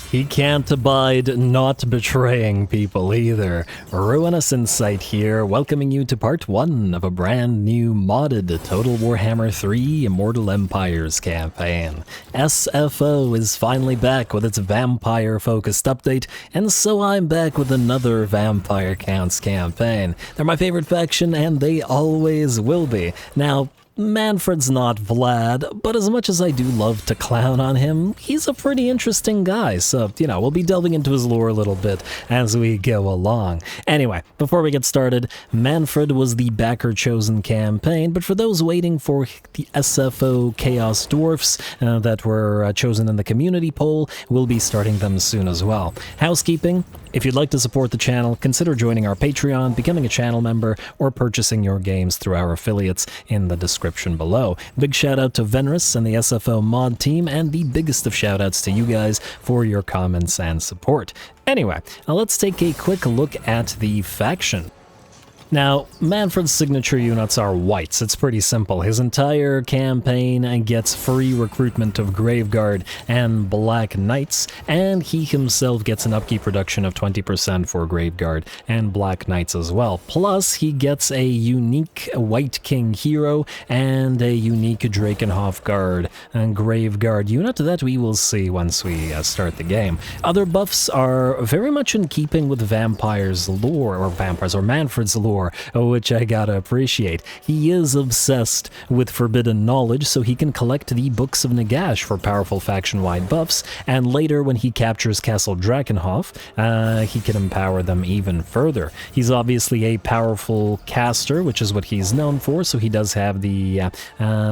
He can't abide not betraying people either. RuinusInsight here, welcoming you to part 1 of a brand new modded Total Warhammer 3 Immortal Empires campaign. SFO is finally back with its vampire-focused update, and so I'm back with another Vampire Counts campaign. They're my favorite faction, and they always will be. Now, Mannfred's not Vlad, but as much as I do love to clown on him, he's a pretty interesting guy, so, we'll be delving into his lore a little bit as we go along. Anyway, before we get started, Mannfred was the backer-chosen campaign, but for those waiting for the SFO Chaos Dwarfs that were chosen in the community poll, we'll be starting them soon as well. Housekeeping: if you'd like to support the channel, consider joining our Patreon, becoming a channel member, or purchasing your games through our affiliates in the description below. Big shout out to Venrus and the SFO mod team, and the biggest of shout outs to you guys for your comments and support. Anyway, now let's take a quick look at the faction. Now, Mannfred's signature units are whites. It's pretty simple. His entire campaign gets free recruitment of Graveguard and Black Knights, and he himself gets an upkeep reduction of 20% for Graveguard and Black Knights as well. Plus, he gets a unique White King hero and a unique Drakenhof Guard and Graveguard unit that we will see once we start the game. Other buffs are very much in keeping with Mannfred's lore, which I gotta appreciate. He is obsessed with forbidden knowledge, so he can collect the Books of Nagash for powerful faction-wide buffs, and later when he captures Castle Drakenhof, he can empower them even further. He's obviously a powerful caster, which is what he's known for, so he does have the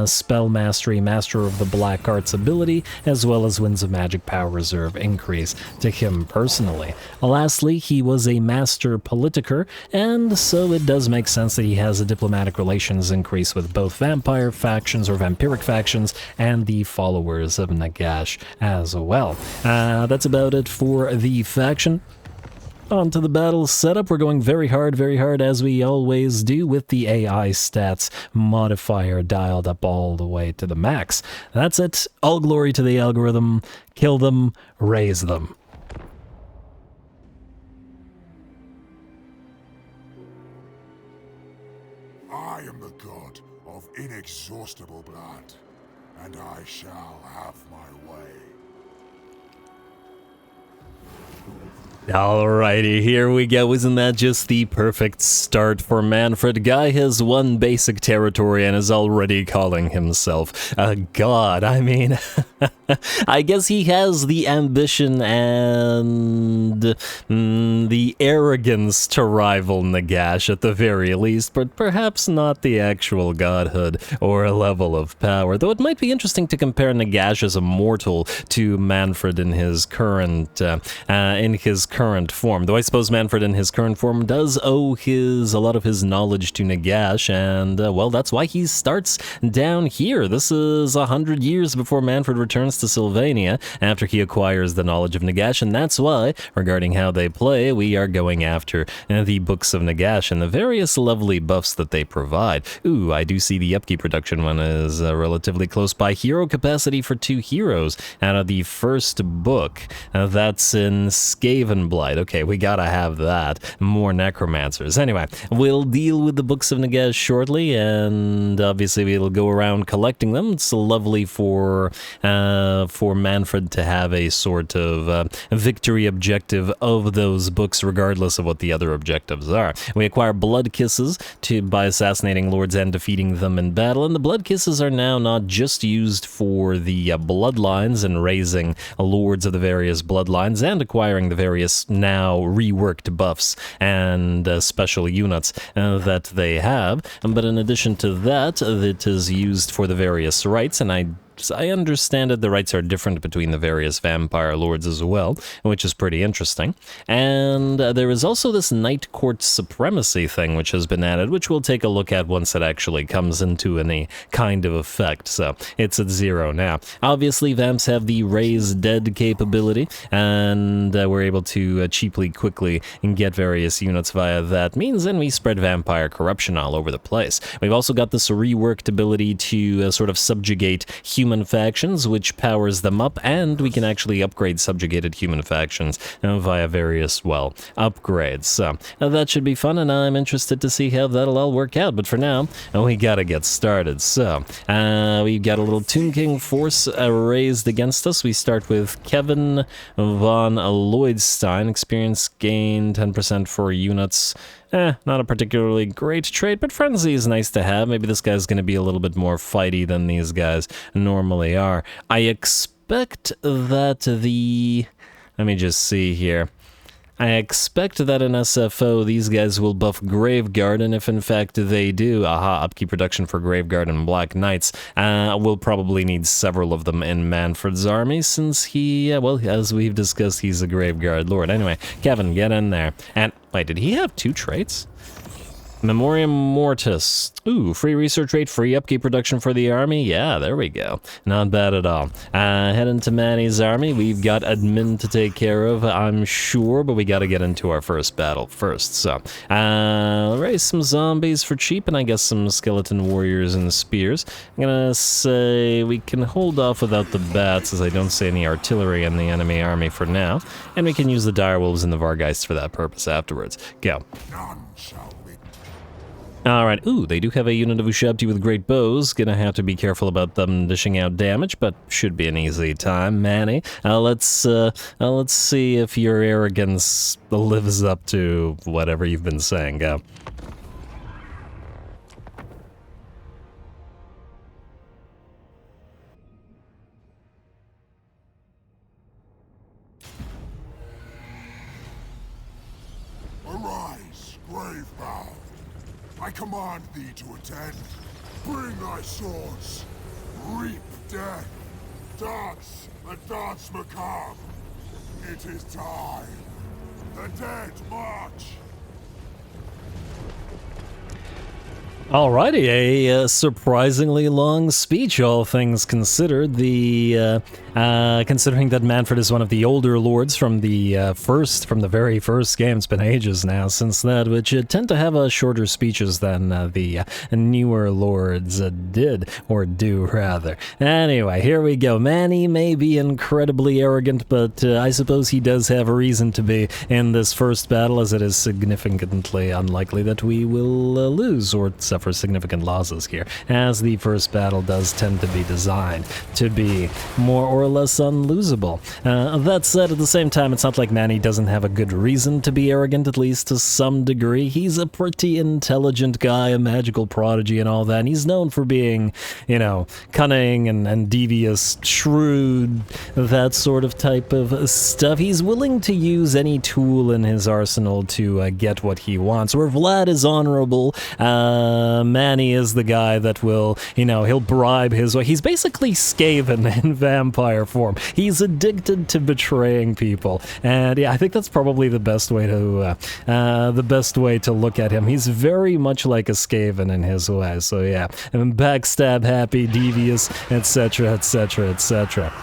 Spell Mastery, Master of the Black Arts ability, as well as Winds of Magic Power Reserve increase to him personally. Lastly, he was a Master Politiker, and so it does make sense that he has a diplomatic relations increase with both vampire factions or vampiric factions and the followers of Nagash as well. That's about it for the faction. On to the battle setup. We're going very hard as we always do, with the AI stats modifier dialed up all the way to the max. That's it. All glory to the algorithm. Kill them, raise them. I am the god of inexhaustible blood, and I shall have my way. Alrighty, here we go. Isn't that just the perfect start for Mannfred? Guy has one basic territory and is already calling himself a god. I mean, I guess he has the ambition and the arrogance to rival Nagash at the very least, but perhaps not the actual godhood or level of power. Though it might be interesting to compare Nagash as a mortal to Mannfred in his current form. Though I suppose Mannfred in his current form does owe a lot of his knowledge to Nagash, and well, that's why he starts down here. This is 100 years before Mannfred returns to Sylvania after he acquires the knowledge of Nagash, and that's why, regarding how they play, we are going after the Books of Nagash and the various lovely buffs that they provide. Ooh, I do see the upkeep reduction one is relatively close by. Hero capacity for 2 heroes out of the first book. That's in Skaven Blight. Okay, we gotta have that. More necromancers. Anyway, we'll deal with the Books of Nagash shortly, and obviously we'll go around collecting them. It's lovely for Mannfred to have a sort of victory objective of those books, regardless of what the other objectives are. We acquire blood kisses by assassinating lords and defeating them in battle, and the blood kisses are now not just used for the bloodlines and raising lords of the various bloodlines and acquiring the various now reworked buffs and special units that they have, but in addition to that, it is used for the various rites, and I understand that the rights are different between the various vampire lords as well, which is pretty interesting. And there is also this Night Court Supremacy thing which has been added, which we'll take a look at once it actually comes into any kind of effect. So it's at 0 now. Obviously, vamps have the Raise Dead capability, and we're able to cheaply, quickly get various units via that means, and we spread vampire corruption all over the place. We've also got this reworked ability to sort of subjugate humans human factions, which powers them up, and we can actually upgrade subjugated human factions via various, well, upgrades. So that should be fun, and I'm interested to see how that'll all work out. But for now, we gotta get started. So we've got a little Tomb King force raised against us. We start with Kevin von Lloydstein. Experience gain 10% for units. Not a particularly great trait, but Frenzy is nice to have. Maybe this guy's going to be a little bit more fighty than these guys normally are. I expect that the... Let me just see here. I expect that in SFO, these guys will buff Graveguard, and if in fact they do, upkeep reduction for Graveguard and Black Knights, we'll probably need several of them in Mannfred's army, since he, well, as we've discussed, he's a Graveguard Lord. Anyway, Kevin, get in there. And, wait, did he have 2 traits? Memoriam Mortis. Ooh, free research rate, free upkeep reduction for the army. Yeah, there we go. Not bad at all. Heading to Manny's army. We've got admin to take care of, I'm sure, but we got to get into our first battle first. So, raise some zombies for cheap, and I guess some skeleton warriors and spears. I'm gonna say we can hold off without the bats, as I don't see any artillery in the enemy army for now, and we can use the direwolves and the Vargeists for that purpose afterwards. Go. None shall be. Alright, ooh, they do have a unit of Ushabti with great bows. Gonna have to be careful about them dishing out damage, but should be an easy time. Manny, let's see if your arrogance lives up to whatever you've been saying. Go. Arise, Gravebound. I command thee to attend. Bring thy swords. Reap death. Dance the dance macabre. It is time. The dead march. Alrighty, a surprisingly long speech, all things considered. Considering that Mannfred is one of the older lords from the very first game. It's been ages now since that, which tend to have shorter speeches than the newer lords did, or do rather. Anyway, here we go. Manny may be incredibly arrogant, but I suppose he does have a reason to be in this first battle, as it is significantly unlikely that we will lose or suffer significant losses here, as the first battle does tend to be designed to be more or less unlosable. That said, at the same time, it's not like Manny doesn't have a good reason to be arrogant, at least to some degree. He's a pretty intelligent guy, a magical prodigy and all that, and he's known for being, you know, cunning and devious, shrewd, that sort of type of stuff. He's willing to use any tool in his arsenal to get what he wants. Where Vlad is honorable, Manny is the guy that will, you know, he'll bribe his way. He's basically Skaven in vampire form. He's addicted to betraying people, and yeah, I think that's probably the best way to look at him. He's very much like a Skaven in his way. So yeah, and backstab happy, devious, etc., etc., etc.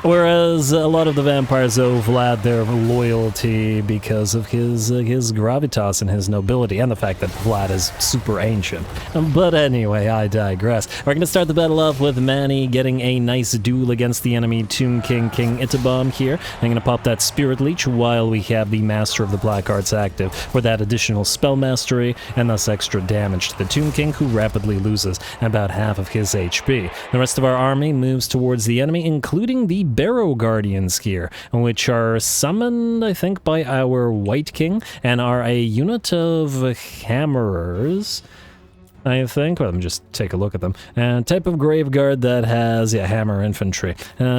Whereas a lot of the vampires owe Vlad their loyalty because of his gravitas and his nobility, and the fact that Vlad is super ancient. But anyway, I digress. We're going to start the battle off with Manny getting a nice duel against the enemy Tomb King, King Itobam here. I'm going to pop that Spirit Leech while we have the Master of the Black Arts active for that additional spell mastery, and thus extra damage to the Tomb King, who rapidly loses about half of his HP. The rest of our army moves towards the enemy, including the Barrow Guardians here, which are summoned, I think, by our White King, and are a unit of hammerers, I think. Well, let me just take a look at them. Type of Graveguard that has, yeah, hammer infantry.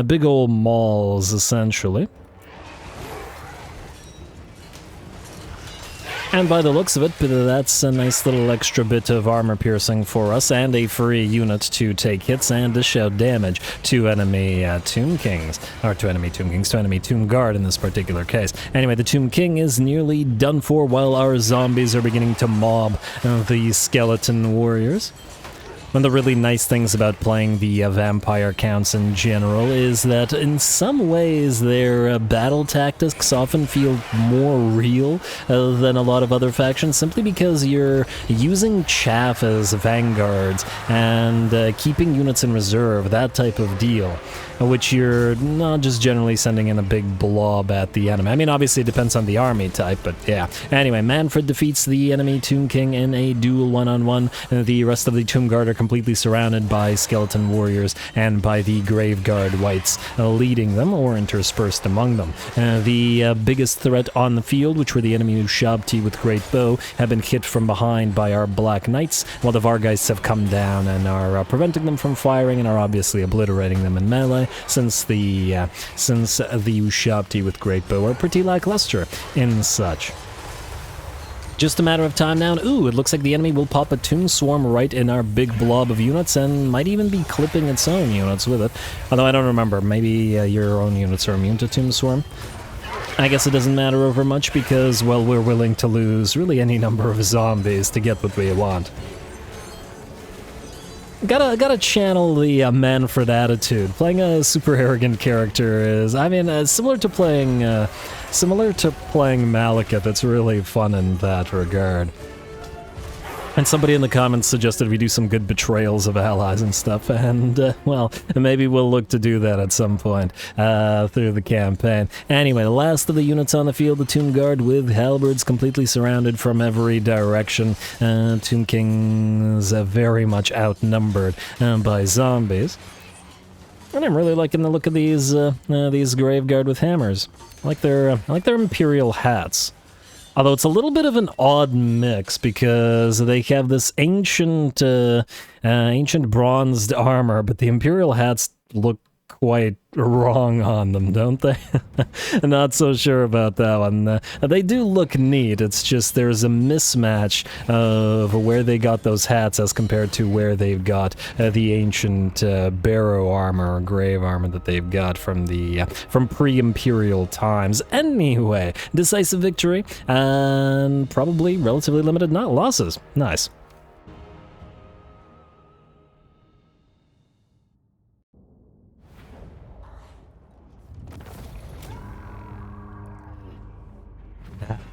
Big old mauls, essentially. And by the looks of it, that's a nice little extra bit of armor piercing for us, and a free unit to take hits and dish out damage to enemy Tomb Kings. Or to enemy Tomb Kings, to enemy Tomb Guard in this particular case. Anyway, the Tomb King is nearly done for, while our zombies are beginning to mob the skeleton warriors. One of the really nice things about playing the vampire counts in general is that in some ways their battle tactics often feel more real than a lot of other factions, simply because you're using chaff as vanguards and keeping units in reserve, that type of deal, which you're not just generally sending in a big blob at the enemy. I mean, obviously it depends on the army type, but yeah. Anyway, Mannfred defeats the enemy Tomb King in a duel one-on-one. The rest of the Tomb Guard are completely surrounded by skeleton warriors and by the Grave Guard Wights leading them or interspersed among them. The biggest threat on the field, which were the enemy Ushabti with Great Bow, have been hit from behind by our Black Knights, while the Vargheists have come down and are preventing them from firing and are obviously obliterating them in melee, since the Ushabti with Great Bow are pretty lackluster in such. Just a matter of time now, and ooh, it looks like the enemy will pop a Tomb Swarm right in our big blob of units and might even be clipping its own units with it. Although I don't remember, maybe your own units are immune to Tomb Swarm. I guess it doesn't matter over much because, well, we're willing to lose really any number of zombies to get what we want. Gotta channel the Mannfred attitude. Playing a super arrogant character is, I mean, similar to playing Malekith. It's really fun in that regard. And somebody in the comments suggested we do some good betrayals of allies and stuff, and, well, maybe we'll look to do that at some point through the campaign. Anyway, the last of the units on the field, the Tomb Guard with halberds completely surrounded from every direction. Tomb Kings very much outnumbered by zombies. And I'm really liking the look of these Grave Guard with hammers. I like their Imperial hats. Although it's a little bit of an odd mix because they have this ancient bronzed armor, but the Imperial hats look quite wrong on them, don't they? Not so sure about that one. They do look neat, it's just there's a mismatch of where they got those hats as compared to where they've got the ancient barrow armor or grave armor that they've got from pre-imperial times. Anyway, decisive victory and probably relatively limited losses. Nice.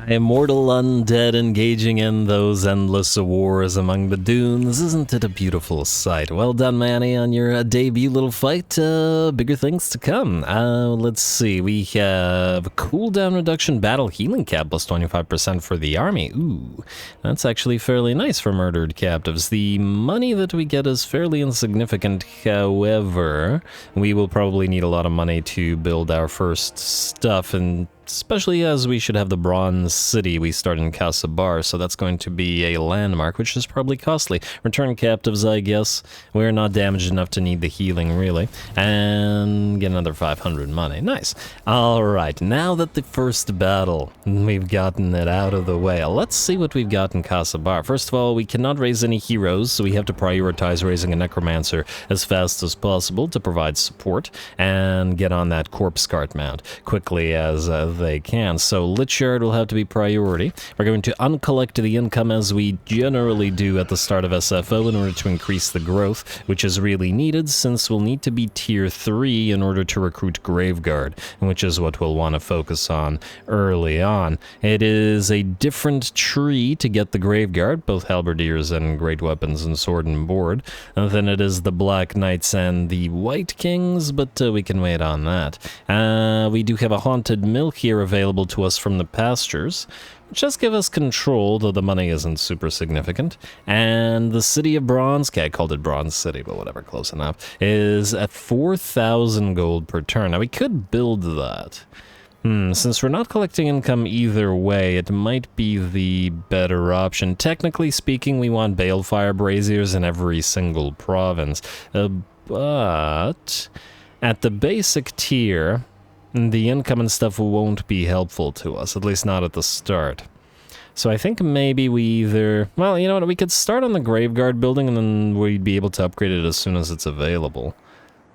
Immortal undead engaging in those endless wars among the dunes. Isn't it a beautiful sight? Well done, Manny, on your debut little fight. Bigger things to come. Let's see. We have cooldown reduction battle healing cap plus 25% for the army. Ooh, that's actually fairly nice for murdered captives. The money that we get is fairly insignificant. However, we will probably need a lot of money to build our first stuff, and especially as we should have the Bronze City we start in Kasabar, so that's going to be a landmark, which is probably costly. Return captives, I guess. We're not damaged enough to need the healing, really. And get another 500 money. Nice. Alright, now that the first battle, we've gotten it out of the way, let's see what we've got in Kasabar. First of all, we cannot raise any heroes, so we have to prioritize raising a Necromancer as fast as possible to provide support and get on that Corpse Cart mount quickly as they can. So Lichard will have to be priority. We're going to uncollect the income as we generally do at the start of SFO in order to increase the growth, which is really needed since we'll need to be tier 3 in order to recruit Graveguard, which is what we'll want to focus on early on. It is a different tree to get the Graveguard, both halberdiers and great weapons and sword and board, than it is the Black Knights and the White Kings, but we can wait on that. We do have a Haunted Mill here available to us from the pastures, which does give us control, though the money isn't super significant. And the City of Bronze, okay, I called it Bronze City, but whatever, close enough, is at 4,000 gold per turn. Now, we could build that. Since we're not collecting income either way, it might be the better option. Technically speaking, we want balefire braziers in every single province, but at the basic tier, the income and stuff won't be helpful to us, at least not at the start. So I think maybe we either... Well, you know what, we could start on the Graveguard building and then we'd be able to upgrade it as soon as it's available.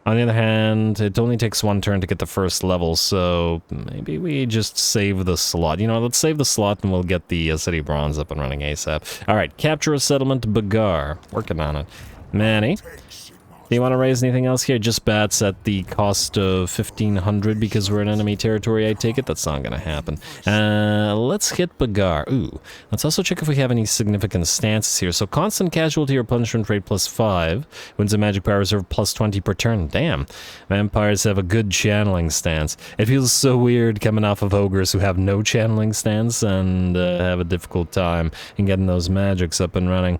On the other hand, it only takes one turn to get the first level, so maybe we just save the slot. You know, let's save the slot and we'll get the City of Bronze up and running ASAP. Alright, capture a settlement, Bagar. Working on it. Manny, do you want to raise anything else here? Just bats at the cost of 1,500 because we're in enemy territory, I take it? That's not going to happen. Let's hit Bagar. Ooh. Let's also check if we have any significant stances here. So constant casualty or punishment rate +5. Wins a magic power reserve +20 per turn. Damn. Vampires have a good channeling stance. It feels so weird coming off of ogres who have no channeling stance and have a difficult time in getting those magics up and running.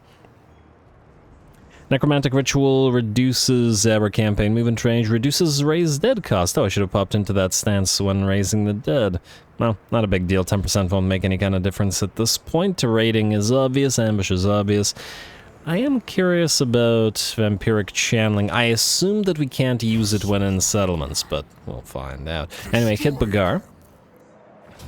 Necromantic Ritual reduces our campaign movement range, reduces raised dead cost. Oh, I should have popped into that stance when raising the dead. Well, not a big deal. 10% won't make any kind of difference at this point. Raiding is obvious, ambush is obvious. I am curious about vampiric channeling. I assume that we can't use it when in settlements, but we'll find out. Anyway, hit Bagar.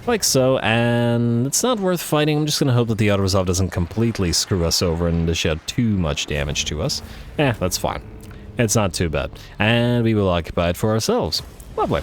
Like so, and it's not worth fighting. I'm just gonna hope that the auto-resolve doesn't completely screw us over and dish out too much damage to us. That's fine. It's not too bad. And we will occupy it for ourselves. Lovely.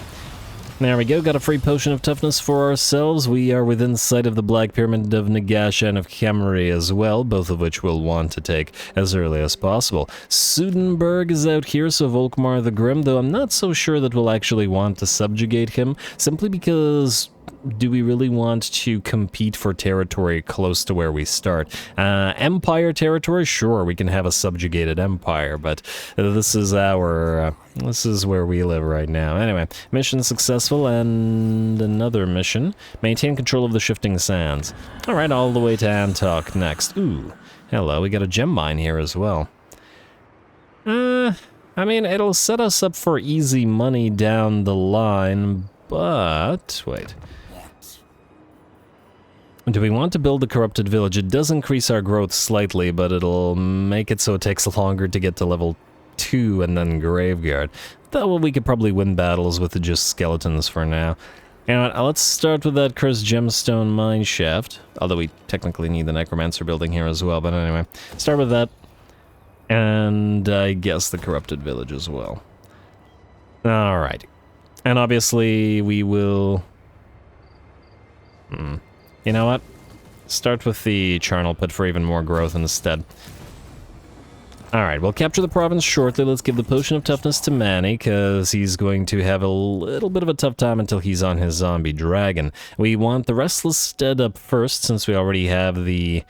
There we go, got a free potion of toughness for ourselves. We are within sight of the Black Pyramid of Nagash and of Khemri as well, both of which we'll want to take as early as possible. Sudenberg is out here, so Volkmar the Grim, though I'm not so sure that we'll actually want to subjugate him, simply because... do we really want to compete for territory close to where we start? Empire territory? Sure, we can have a subjugated empire, but this is our... this is where we live right now. Anyway, mission successful, and another mission. Maintain control of the shifting sands. Alright, all the way to Antok next. Ooh, hello, we got a gem mine here as well. I mean, it'll set us up for easy money down the line, but... wait. Do we want to build the corrupted village? It does increase our growth slightly, but it'll make it so it takes longer to get to level 2 and then Graveguard. Though we could probably win battles with just skeletons for now. Anyway, let's start with that cursed gemstone mine shaft. Although we technically need the necromancer building here as well, but anyway. Start with that. And I guess the corrupted village as well. Alright. And obviously we will... You know what? Start with the charnel pit for even more growth instead. Alright, we'll capture the province shortly. Let's give the potion of toughness to Manny, because he's going to have a little bit of a tough time until he's on his zombie dragon. We want the Restless Stead up first, since we already have the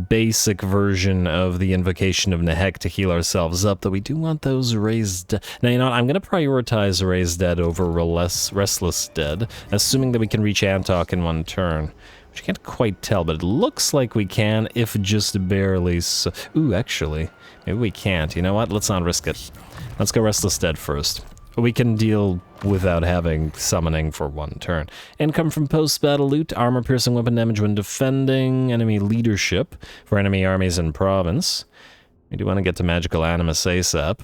basic version of the Invocation of Nehek to heal ourselves up, though we do want those raised... Now, you know what? I'm going to prioritize Raised Dead over Restless Dead, assuming that we can reach Antok in one turn. Which I can't quite tell, but it looks like we can, if just barely so. Ooh, actually, maybe we can't. You know what? Let's not risk it. Let's go Restless Dead first. We can deal without having summoning for one turn. Income from post-battle loot, armor-piercing weapon damage when defending, enemy leadership for enemy armies and province. We do want to get to Magical Animus ASAP.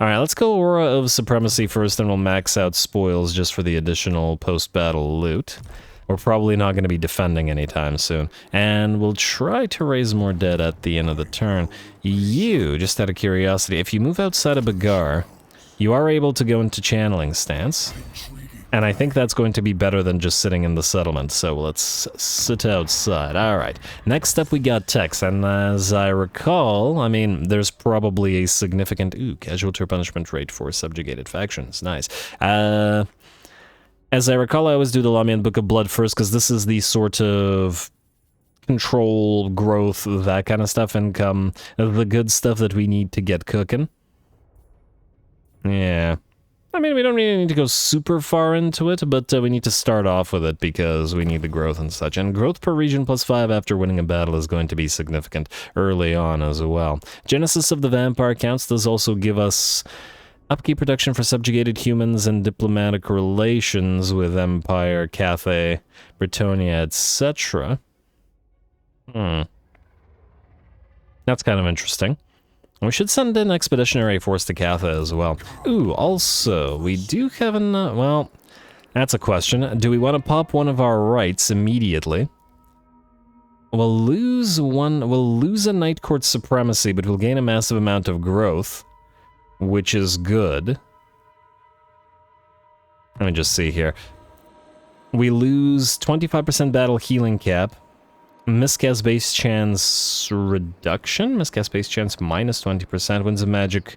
Alright, let's go Aura of Supremacy first, then we'll max out spoils just for the additional post-battle loot. We're probably not going to be defending anytime soon. And we'll try to raise more dead at the end of the turn. You, just out of curiosity, if you move outside of Bagar, you are able to go into channeling stance. And I think that's going to be better than just sitting in the settlement, so let's sit outside. Alright, next up we got Tex, and as I recall, I mean, there's probably a significant... Ooh, casualty punishment rate for subjugated factions, nice. As I recall, I always do the Lamian Book of Blood first, because this is the sort of control, growth, that kind of stuff, income, the good stuff that we need to get cooking. Yeah. I mean, we don't really need to go super far into it, but we need to start off with it because we need the growth and such. And growth per region +5 after winning a battle is going to be significant early on as well. Genesis of the Vampire Counts does also give us... upkeep protection for subjugated humans and diplomatic relations with Empire, Cathay, Britonia, etc. That's kind of interesting. We should send an expeditionary force to Cathay as well. Ooh, also, we do have an... well, that's a question. Do we want to pop one of our rights immediately? We'll lose a Night Court Supremacy, but we'll gain a massive amount of growth, which is good. Let me just see here. We lose 25% battle healing cap, Miscast base chance reduction? Miscast base chance minus 20%. Winds of magic.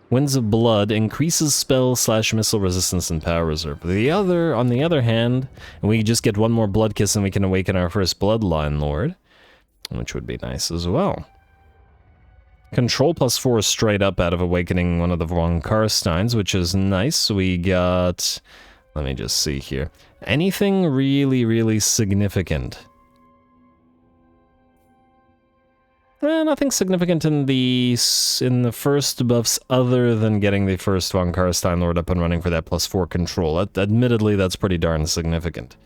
Winds of blood increases spell / missile resistance and power reserve. On the other hand, we just get one more blood kiss and we can awaken our first bloodline lord, which would be nice as well. Control +4 straight up out of awakening one of the von Carsteins, which is nice. We got... let me just see here. Anything really, really significant? Nothing significant in the first buffs other than getting the first von Carstein Lord up and running for that +4 control. Admittedly, that's pretty darn significant.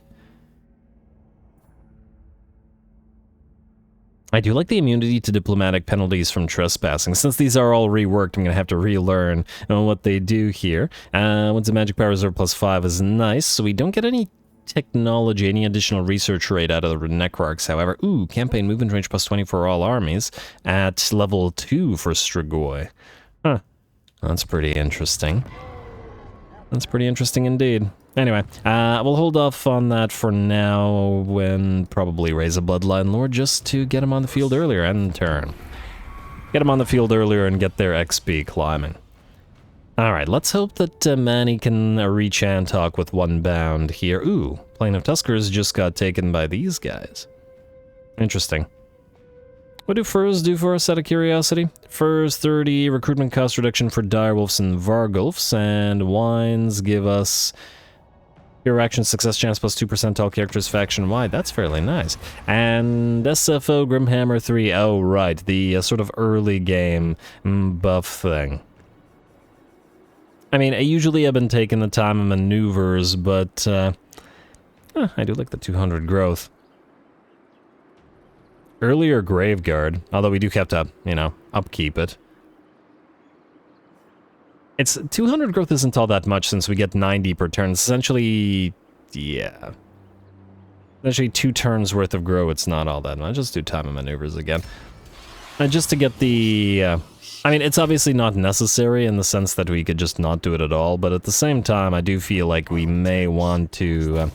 I do like the immunity to diplomatic penalties from trespassing. Since these are all reworked, I'm going to have to relearn what they do here. Winds of Magic Power Reserve +5 is nice, so we don't get any technology, any additional research rate out of the Necrarchs, however. Ooh, campaign movement range +20 for all armies at level 2 for Strigoi. Huh. That's pretty interesting. That's pretty interesting indeed. Anyway, we'll hold off on that for now, when probably raise a Bloodline Lord just to get him on the field earlier and turn. Get him on the field earlier and get their XP climbing. Alright, let's hope that Manny can reach Antok with one bound here. Ooh, Plain of Tuskers just got taken by these guys. Interesting. What do furs do for us out of curiosity? Furs 30, recruitment cost reduction for Direwolves and Vargulfs, and wines give us your action success chance +2% all characters faction-wide. That's fairly nice. And SFO Grimhammer III, oh right, the sort of early game buff thing. I mean, usually I've been taking the time of maneuvers, but I do like the 200 growth. Earlier Graveguard, although we do have to, you know, upkeep it. It's 200 growth isn't all that much since we get 90 per turn. It's essentially, yeah. Essentially 2 turns worth of grow, it's not all that much. Just do time of maneuvers again. And just to get the... I mean, it's obviously not necessary in the sense that we could just not do it at all, but at the same time, I do feel like we may want to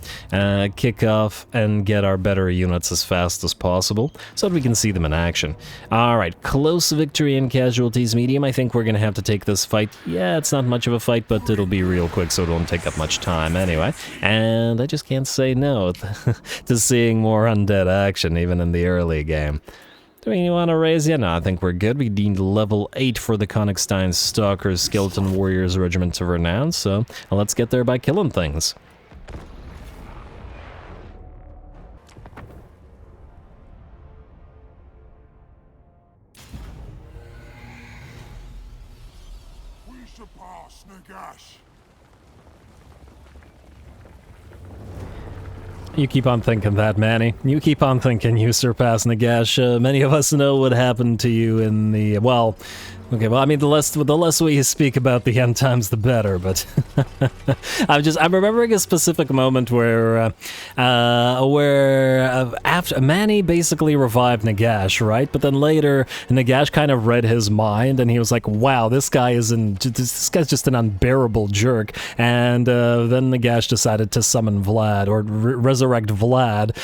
kick off and get our better units as fast as possible, so that we can see them in action. Alright, close victory and casualties medium. I think we're going to have to take this fight. Yeah, it's not much of a fight, but it'll be real quick, so it won't take up much time anyway. And I just can't say no to seeing more undead action, even in the early game. Do we want to raise? Yeah, no, I think we're good. We need level 8 for the Konigstein Stalkers, Skeleton Warriors Regiment of Renown, so let's get there by killing things. We surpass Nagash. You keep on thinking that, Manny. You keep on thinking you surpass Nagash. Many of us know what happened to you in the... well... Okay, well, I mean, the less we speak about the end times, the better, but... I'm remembering a specific moment where after Manny basically revived Nagash, right? But then later, Nagash kind of read his mind, and he was like, wow, this guy's just an unbearable jerk. And then Nagash decided to summon Vlad, or resurrect Vlad,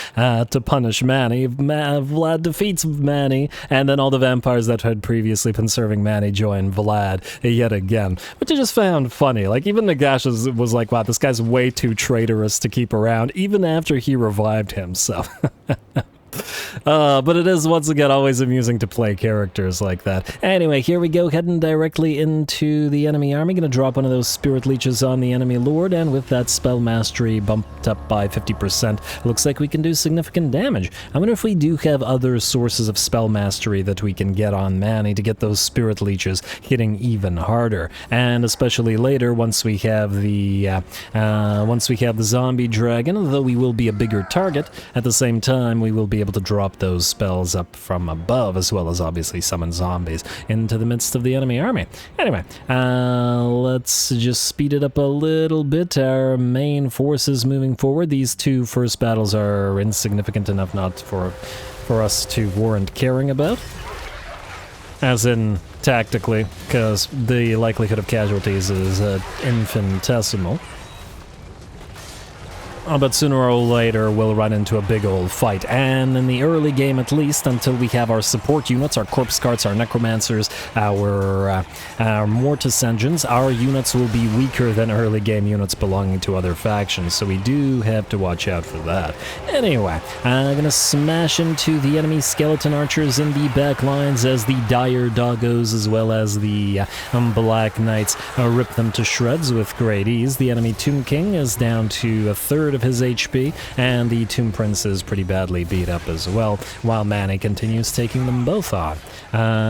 to punish Manny. Vlad defeats Manny, and then all the vampires that had previously been serving Manny join Vlad yet again, which I just found funny. Like, even Nagash was like, wow, this guy's way too traitorous to keep around, even after he revived him, so... But it is, once again, always amusing to play characters like that. Anyway, here we go, heading directly into the enemy army. Gonna drop one of those Spirit Leeches on the enemy lord, and with that spell mastery bumped up by 50%, looks like we can do significant damage. I wonder if we do have other sources of spell mastery that we can get on Manny to get those Spirit Leeches hitting even harder. And especially later, once we have the zombie dragon, though we will be a bigger target, at the same time we will be able to drop those spells up from above, as well as obviously summon zombies into the midst of the enemy army. Anyway, let's just speed it up a little bit. Our main forces moving forward. These 2 first battles are insignificant enough not for us to warrant caring about. As in, tactically, because the likelihood of casualties is infinitesimal. but sooner or later we'll run into a big old fight. And in the early game at least, until we have our support units, our corpse carts, our necromancers, our mortis engines, our units will be weaker than early game units belonging to other factions, so we do have to watch out for that. Anyway, I'm gonna smash into the enemy skeleton archers in the back lines as the dire doggos as well as the black knights rip them to shreds with great ease. The enemy Tomb King is down to a third of his HP, and the Tomb Prince is pretty badly beat up as well, while Manny continues taking them both on.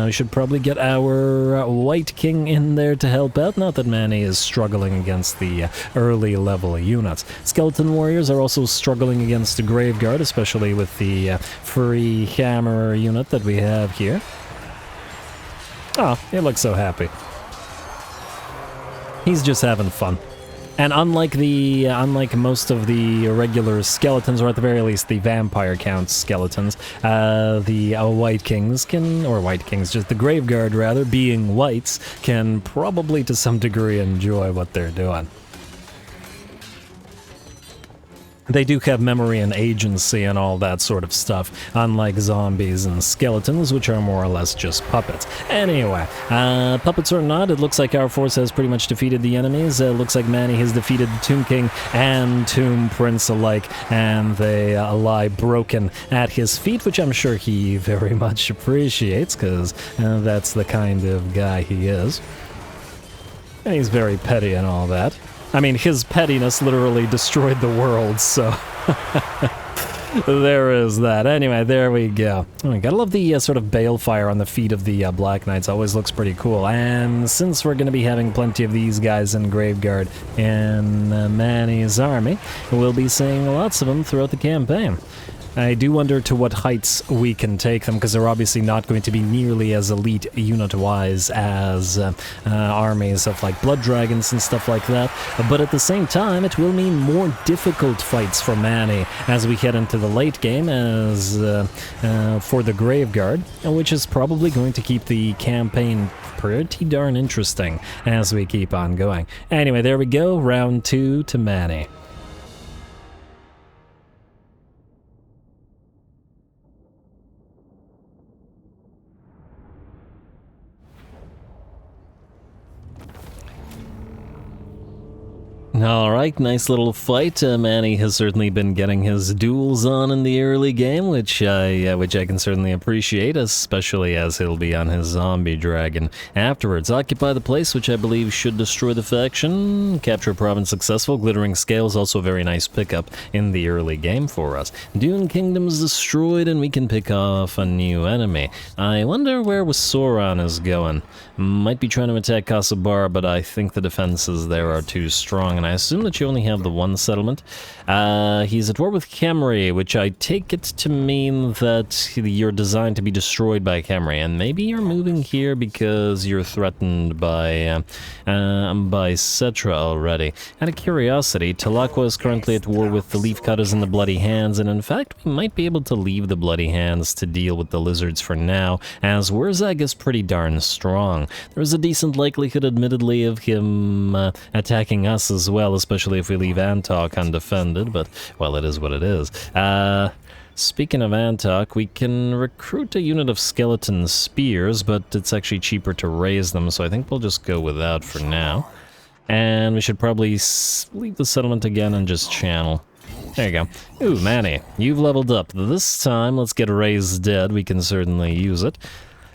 We should probably get our White King in there to help out, not that Manny is struggling against the early level units. Skeleton Warriors are also struggling against the Graveguard, especially with the free hammer unit that we have here. Oh, he looks so happy. He's just having fun. And unlike most of the regular skeletons, or at the very least the vampire count skeletons, the White Kings just the Graveguard rather, being whites, can probably to some degree enjoy what they're doing. They do have memory and agency and all that sort of stuff, unlike zombies and skeletons, which are more or less just puppets. Anyway, puppets or not, it looks like our force has pretty much defeated the enemies. It looks like Manny has defeated Tomb King and Tomb Prince alike, and they lie broken at his feet, which I'm sure he very much appreciates, because that's the kind of guy he is. And he's very petty and all that. I mean, his pettiness literally destroyed the world, so there is that. Anyway, there we go. Oh, gotta love the sort of balefire on the feet of the Black Knights. Always looks pretty cool. And since we're going to be having plenty of these guys in Graveguard in Manny's army, we'll be seeing lots of them throughout the campaign. I do wonder to what heights we can take them, because they're obviously not going to be nearly as elite unit-wise as armies of like blood dragons and stuff like that, but at the same time it will mean more difficult fights for Manny as we head into the late game as for the Graveguard, which is probably going to keep the campaign pretty darn interesting as we keep on going. Anyway, there we go, round 2 to Manny. Alright, nice little fight. Manny has certainly been getting his duels on in the early game, which I can certainly appreciate, especially as he'll be on his zombie dragon afterwards. Occupy the place, which I believe should destroy the faction. Capture province successful. Glittering Scales, also a very nice pickup in the early game for us. Dune Kingdom's destroyed, and we can pick off a new enemy. I wonder where Sauron is going. Might be trying to attack Kasabar, but I think the defenses there are too strong, and I assume that you only have the one settlement. He's at war with Khemri, which I take it to mean that you're designed to be destroyed by Khemri, and maybe you're moving here because you're threatened by Cetra already. Out of curiosity, Talakwa is currently at war with the Leafcutters and the Bloody Hands, and in fact, we might be able to leave the Bloody Hands to deal with the lizards for now, as Wurzag is pretty darn strong. There's a decent likelihood, admittedly, of him attacking us as well, especially if we leave Antok undefended, but, well, it is what it is. Speaking of Antok, we can recruit a unit of skeleton spears, but it's actually cheaper to raise them, so I think we'll just go without for now. And we should probably leave the settlement again and just channel. There you go. Ooh, Manny, you've leveled up. This time, let's get Raised Dead. We can certainly use it.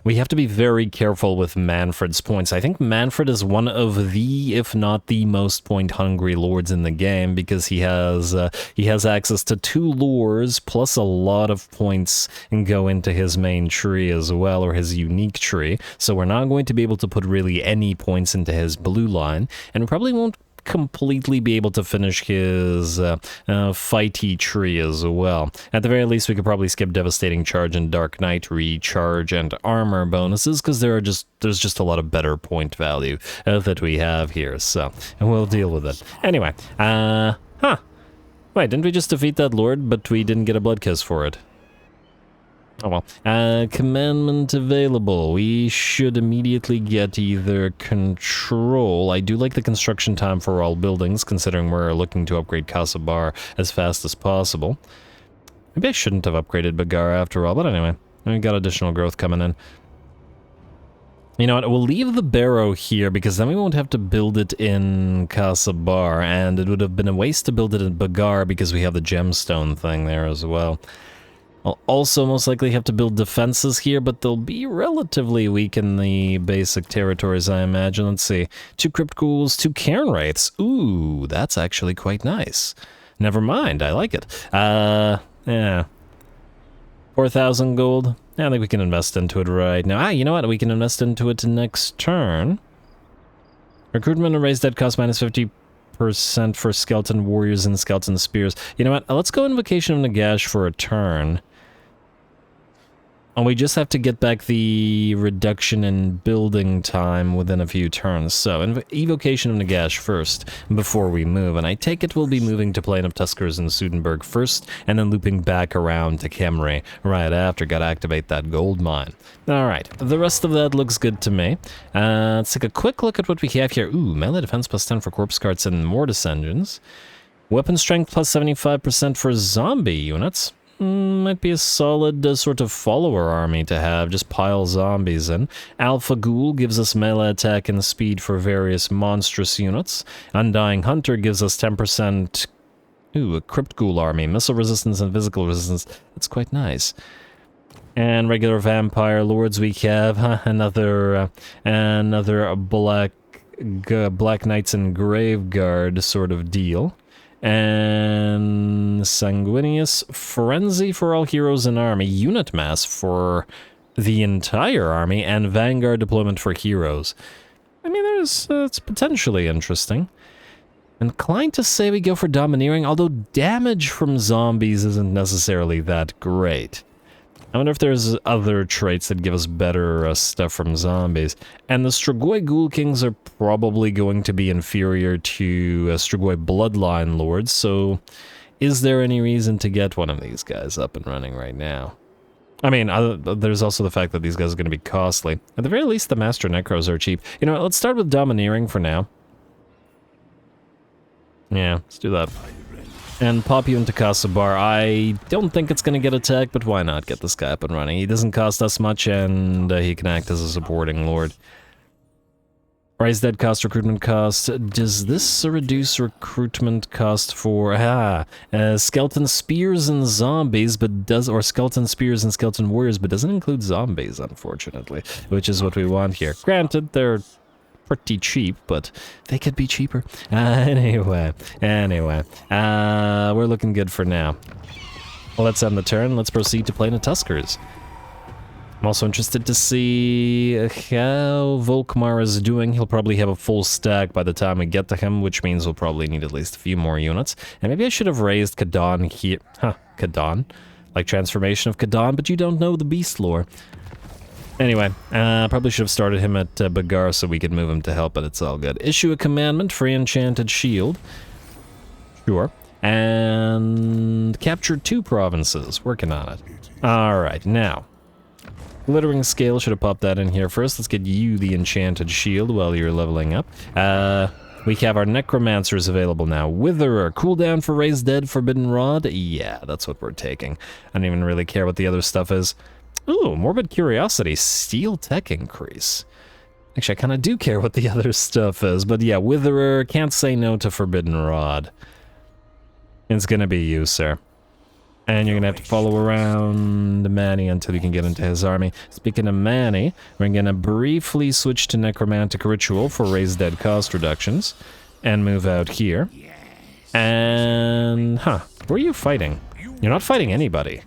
We have to be very careful with Mannfred's points. I think Mannfred is one of the, if not the most point-hungry lords in the game, because he has access to 2 lures, plus a lot of points and go into his main tree as well, or his unique tree. So we're not going to be able to put really any points into his blue line, and we probably won't completely be able to finish his fighty tree as well. At the very least, we could probably skip Devastating Charge and Dark Knight recharge and armor bonuses, because there's just a lot of better point value that we have here, so and we'll deal with it. Anyway, wait, didn't we just defeat that lord, but we didn't get a blood kiss for it? Oh well. Commandment available. We should immediately get either control. I do like the construction time for all buildings, considering we're looking to upgrade Casa Bar as fast as possible. Maybe I shouldn't have upgraded Bagar after all, but anyway. We got additional growth coming in. You know what, we'll leave the barrow here, because then we won't have to build it in Casa Bar, and it would have been a waste to build it in Bagar, because we have the gemstone thing there as well. I'll also most likely have to build defenses here, but they'll be relatively weak in the basic territories, I imagine. Let's see. 2 crypt ghouls, 2 cairn wraiths. Ooh, that's actually quite nice. Never mind, I like it. Yeah. 4,000 gold. Yeah, I think we can invest into it right now. You know what? We can invest into it next turn. Recruitment and raise dead cost minus 50% for skeleton warriors and skeleton spears. You know what? Let's go Invocation of Nagash for a turn. And we just have to get back the reduction in building time within a few turns. So, Evocation of Nagash first, before we move. And I take it we'll be moving to Plain of Tuskers and Sudenburg first, and then looping back around to Kemri right after. Gotta activate that gold mine. Alright, the rest of that looks good to me. Let's take a quick look at what we have here. Ooh, melee defense plus 10 for corpse carts and mortis engines. Weapon strength plus 75% for zombie units. Might be a solid sort of follower army to have, just pile zombies in. Alpha Ghoul gives us melee attack and speed for various monstrous units. Undying Hunter gives us 10%... Ooh, a Crypt Ghoul army, missile resistance and physical resistance. That's quite nice. And regular Vampire Lords we have, another Black Knights and Graveguard sort of deal. And Sanguinius Frenzy for all heroes and army, unit mass for the entire army, and Vanguard deployment for heroes. I mean, it's potentially interesting. Inclined to say we go for domineering, although damage from zombies isn't necessarily that great. I wonder if there's other traits that give us better stuff from zombies. And the Strigoi Ghoul Kings are probably going to be inferior to Strigoi Bloodline Lords, so is there any reason to get one of these guys up and running right now? I mean, there's also the fact that these guys are going to be costly. At the very least, the Master Necros are cheap. You know what, let's start with Domineering for now. Yeah, let's do that. And pop you into Casa Bar. I don't think it's going to get attacked, but why not get this guy up and running? He doesn't cost us much, and he can act as a supporting lord. Rise dead cost, recruitment cost. Does this reduce recruitment cost for... skeleton spears and zombies, or skeleton spears and skeleton warriors, but doesn't include zombies, unfortunately, which is what we want here. Granted, they're pretty cheap, but they could be cheaper. Anyway, we're looking good for now. Let's end the turn. Let's proceed to Plain of Tuskers. I'm also interested to see how Volkmar is doing. He'll probably have a full stack by the time we get to him, which means we'll probably need at least a few more units. And maybe I should have raised Kadon here. Kadon? Like Transformation of Kadon, but you don't know the beast lore. Anyway, probably should have started him at Bagar so we could move him to help, but it's all good. Issue a commandment, free enchanted shield. Sure. And capture 2 provinces. Working on it. Alright, now. Glittering Scale, should have popped that in here first. Let's get you the enchanted shield while you're leveling up. We have our Necromancers available now. Witherer, cooldown for Raise Dead, Forbidden Rod. Yeah, that's what we're taking. I don't even really care what the other stuff is. Ooh, Morbid Curiosity, Steel Tech Increase. Actually, I kind of do care what the other stuff is, but yeah, Witherer, can't say no to Forbidden Rod. It's gonna be you, sir. And you're gonna have to follow around Manny until you can get into his army. Speaking of Manny, we're gonna briefly switch to Necromantic Ritual for Raise Dead cost reductions, and move out here. And, where are you fighting? You're not fighting anybody.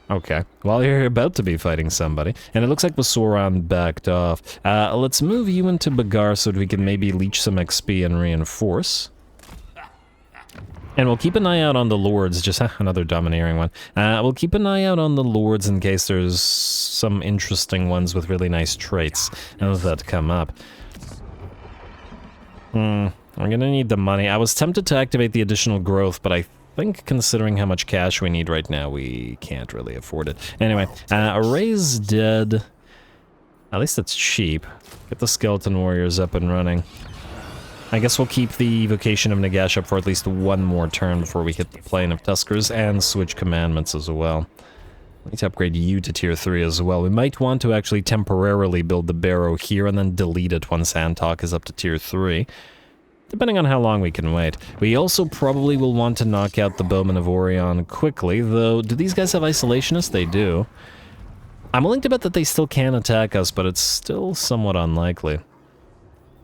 Okay, well, you're about to be fighting somebody. And it looks like Basoran backed off. Let's move you into Bagar so that we can maybe leech some XP and reinforce. And we'll keep an eye out on the lords, just another domineering one. We'll keep an eye out on the lords in case there's some interesting ones with really nice traits that come up. I'm gonna need the money. I was tempted to activate the additional growth, but I think considering how much cash we need right now, we can't really afford it. Anyway, Array's dead. At least it's cheap. Get the Skeleton Warriors up and running. I guess we'll keep the Vocation of Nagash up for at least one more turn before we hit the Plane of Tuskers and switch commandments as well. We need to upgrade you to tier 3 as well. We might want to actually temporarily build the Barrow here and then delete it once Antok is up to tier 3. Depending on how long we can wait. We also probably will want to knock out the Bowmen of Orion quickly, though do these guys have Isolationists? They do. I'm willing to bet that they still can attack us, but it's still somewhat unlikely.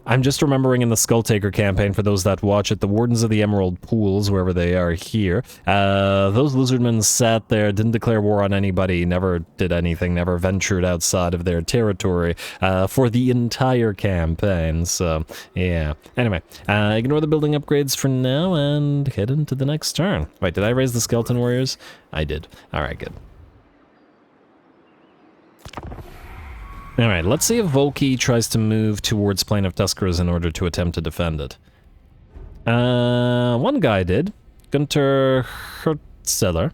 I'm just remembering in the Skulltaker campaign, for those that watch it, the Wardens of the Emerald Pools, wherever they are here, those lizardmen sat there, didn't declare war on anybody, never did anything, never ventured outside of their territory for the entire campaign, so yeah. Anyway, ignore the building upgrades for now and head into the next turn. Wait, did I raise the Skeleton Warriors? I did. Alright, good. Alright, let's see if Volki tries to move towards Plane of Tuskers in order to attempt to defend it. One guy did. Gunter Hertzeller.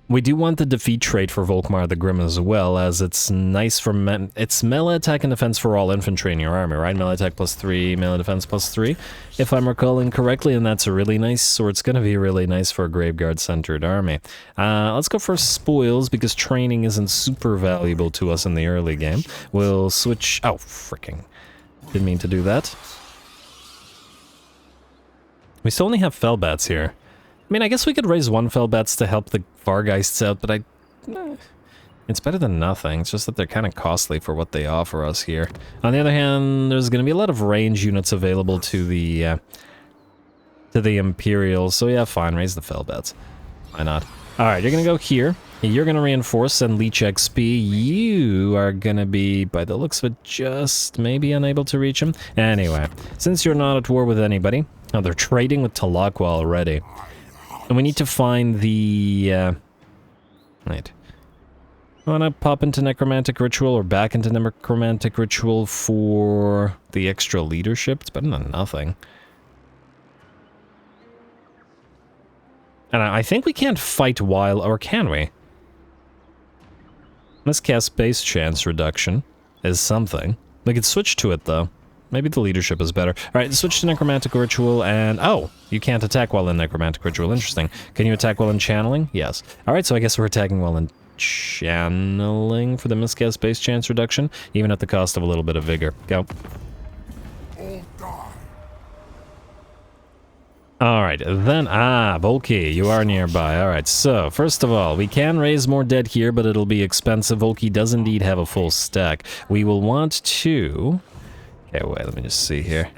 We do want the defeat trait for Volkmar the Grim as well, as it's nice for it's melee attack and defense for all infantry in your army, right? Melee attack +3, melee defense +3, if I'm recalling correctly, and that's a really nice, or it's going to be really nice for a Graveguard-centered army. Let's go for spoils, because training isn't super valuable to us in the early game. We'll switch... Oh, fricking. Didn't mean to do that. We still only have Fellbats here. I mean, I guess we could raise one Fellbats to help the Vargeists out, but it's better than nothing. It's just that they're kind of costly for what they offer us here. On the other hand, there's going to be a lot of range units available to the Imperials, so yeah, fine, raise the Fellbats. Why not? Alright, you're going to go here. You're going to reinforce and leech XP. You are going to be, by the looks of it, just maybe unable to reach him. Anyway, since you're not at war with anybody... Oh, they're trading with Talaqua already. And we need to find the, Wait. I want to pop into Necromantic Ritual or back into Necromantic Ritual for the extra leadership. It's better than nothing. And I think we can't fight while... Or can we? Let's cast base chance reduction is something. We could switch to it, though. Maybe the leadership is better. Alright, switch to Necromantic Ritual, and... Oh! You can't attack while in Necromantic Ritual. Interesting. Can you attack while in Channeling? Yes. Alright, so I guess we're attacking while in Channeling for the miscast base chance reduction, even at the cost of a little bit of vigor. Go. Alright, then... Ah, Volki, you are nearby. Alright, so, first of all, we can raise more dead here, but it'll be expensive. Volki does indeed have a full stack. We will want to... Okay, wait, let me just see here.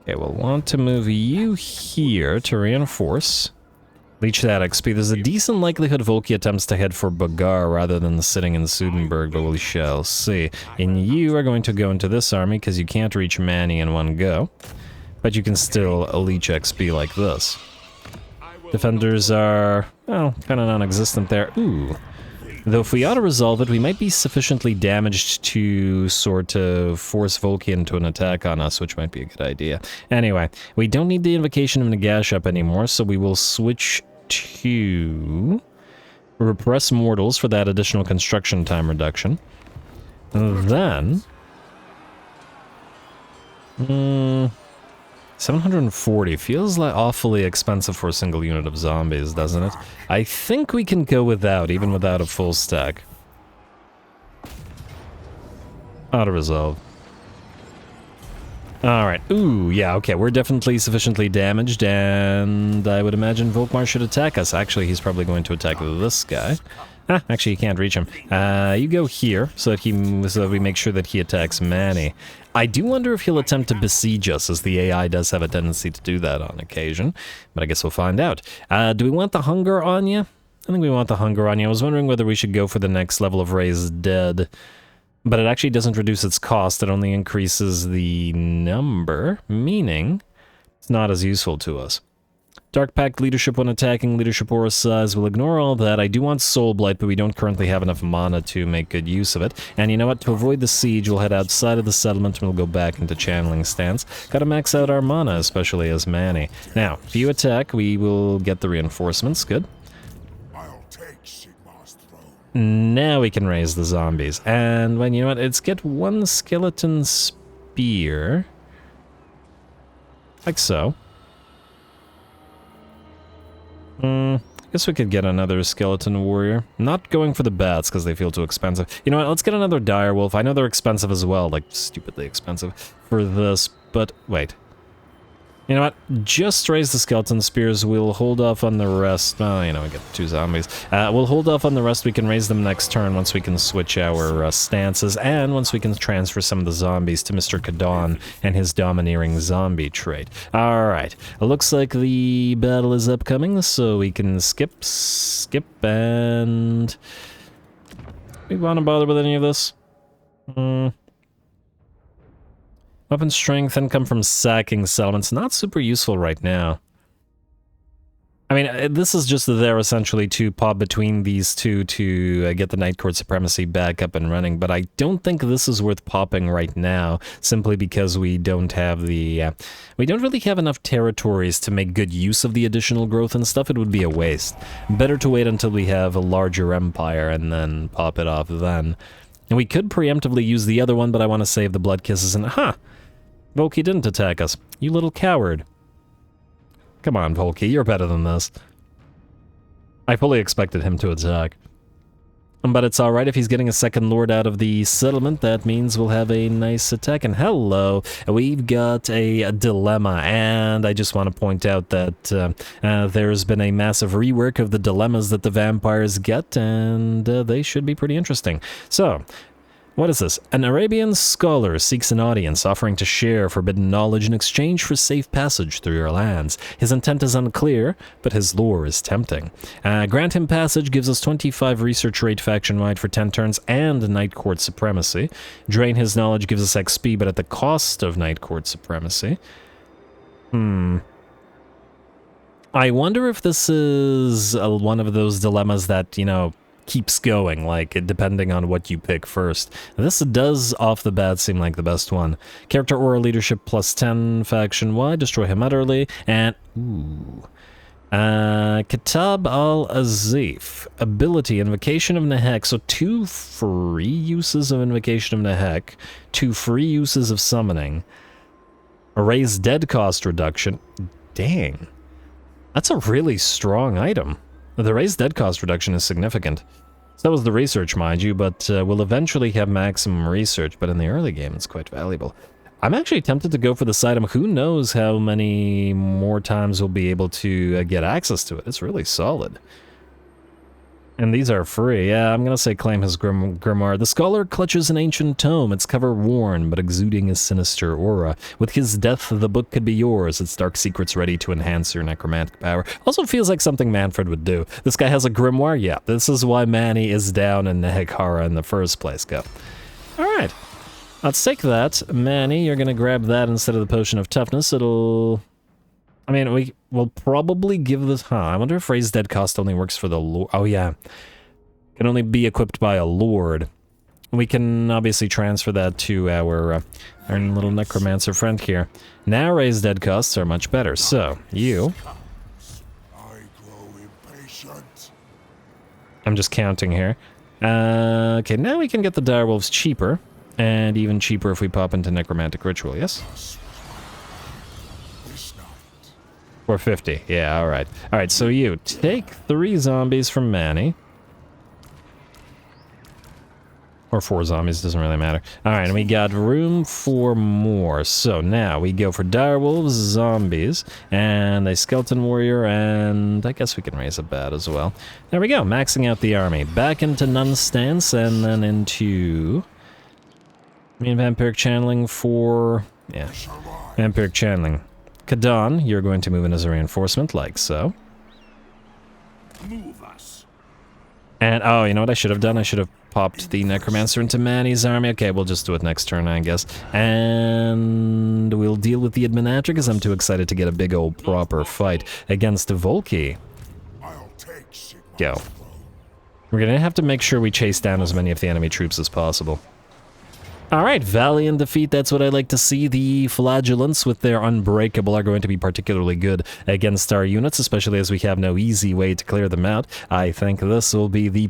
Okay, we'll want to move you here to reinforce. Leech that XP. There's a decent likelihood Volki attempts to head for Bagar rather than sitting in Sudenburg, but we shall see. And you are going to go into this army because you can't reach Manny in one go. But you can still leech XP like this. Defenders are, well, kind of non-existent there. Ooh. Though if we auto-resolve it, we might be sufficiently damaged to sort of force Volki into an attack on us, which might be a good idea. Anyway, we don't need the Invocation of Nagash up anymore, so we will switch to... Repress Mortals for that additional construction time reduction. Then... 740 feels like awfully expensive for a single unit of zombies, doesn't it? I think we can go without, even without a full stack. Auto-resolve. Alright, ooh, yeah, okay, we're definitely sufficiently damaged, and I would imagine Volkmar should attack us. Actually, he's probably going to attack this guy. Ah, actually, you can't reach him. You go here, so that we make sure that he attacks Manny. I do wonder if he'll attempt to besiege us, as the AI does have a tendency to do that on occasion. But I guess we'll find out. Do we want the Hunger on you? I think we want the Hunger on you. I was wondering whether we should go for the next level of Raised Dead. But it actually doesn't reduce its cost, it only increases the number, meaning it's not as useful to us. Dark Pact leadership when attacking, leadership aura size, we'll ignore all that. I do want Soul Blight, but we don't currently have enough mana to make good use of it. And you know what, to avoid the siege, we'll head outside of the settlement and we'll go back into channeling stance. Gotta max out our mana, especially as Manny. Now, if you attack, we will get the reinforcements, good. I'll take Sigmar's throne. Now we can raise the zombies. And when you know what, it's get one skeleton spear. Like so. I guess we could get another skeleton warrior. Not going for the bats because they feel too expensive. You know what, let's get another direwolf. I know they're expensive as well, like stupidly expensive for this, but wait. You know what, just raise the skeleton spears, we'll hold off on the rest. Oh, you know, we get 2 zombies. We'll hold off on the rest, we can raise them next turn once we can switch our stances, and once we can transfer some of the zombies to Mr. Kadon and his domineering zombie trait. Alright, it looks like the battle is upcoming, so we can skip, and... we want to bother with any of this? Weapon strength, income from sacking settlements. Not super useful right now. I mean, this is just there essentially to pop between these two to get the Night Court Supremacy back up and running, but I don't think this is worth popping right now, simply because we don't have the... we don't really have enough territories to make good use of the additional growth and stuff. It would be a waste. Better to wait until we have a larger empire and then pop it off then. And we could preemptively use the other one, but I want to save the blood kisses and... huh! Volky didn't attack us. You little coward. Come on, Volky, you're better than this. I fully expected him to attack. But it's alright if he's getting a second lord out of the settlement. That means we'll have a nice attack. And hello, we've got a dilemma. And I just want to point out that there's been a massive rework of the dilemmas that the vampires get, and they should be pretty interesting. So... what is this? An Arabian scholar seeks an audience, offering to share forbidden knowledge in exchange for safe passage through your lands. His intent is unclear, but his lure is tempting. Grant him passage gives us 25 research rate faction-wide for 10 turns and Night Court Supremacy. Drain his knowledge gives us XP, but at the cost of Night Court Supremacy. I wonder if this is one of those dilemmas that, you know, keeps going, like, depending on what you pick first. This does, off the bat, seem like the best one. Character aura leadership plus 10, faction-wide, destroy him utterly, and... ooh. Kitab al-Azif. Ability, Invocation of Nehek. So 2 free uses of Invocation of Nehek, 2 free uses of Summoning. Erase dead cost reduction. Dang. That's a really strong item. The raised dead cost reduction is significant. So was the research, mind you, but we'll eventually have maximum research, but in the early game it's quite valuable. I'm actually tempted to go for this item. Who knows how many more times we'll be able to get access to it. It's really solid. And these are free. Yeah, I'm gonna say claim his grimoire. The scholar clutches an ancient tome, its cover worn, but exuding a sinister aura. With his death, the book could be yours, its dark secrets ready to enhance your necromantic power. Also feels like something Mannfred would do. This guy has a grimoire? Yeah, this is why Manny is down in Nehekara in the first place. Go. Alright. Let's take that. Manny, you're gonna grab that instead of the potion of toughness. It'll... I mean, we will probably give this... huh, I wonder if raised dead cost only works for the lord. Oh, yeah. Can only be equipped by a lord. We can obviously transfer that to our little necromancer friend here. Now raised dead costs are much better. So, you... I grow impatient. I'm just counting here. Okay, now we can get the direwolves cheaper. And even cheaper if we pop into necromantic ritual, yes? 450. Yeah, alright. Alright, so you take 3 zombies from Manny. Or 4 zombies, doesn't really matter. Alright, and we got room for more. So now we go for direwolves, zombies, and a skeleton warrior, and I guess we can raise a bat as well. There we go, maxing out the army. Back into nun stance, and then into... I mean, vampiric channeling for... yeah, vampiric channeling. Kadon, you're going to move in as a reinforcement, like so. Move us. And, oh, you know what I should have done? I should have popped the Necromancer into Manny's army. Okay, we'll just do it next turn, I guess. And we'll deal with the Adminator, because I'm too excited to get a big old proper fight against Volky. I'll take Sigmar's Go. throne. We're gonna have to make sure we chase down as many of the enemy troops as possible. Alright, valiant defeat, that's what I like to see. The Flagellants with their Unbreakable are going to be particularly good against our units, especially as we have no easy way to clear them out. I think this will be the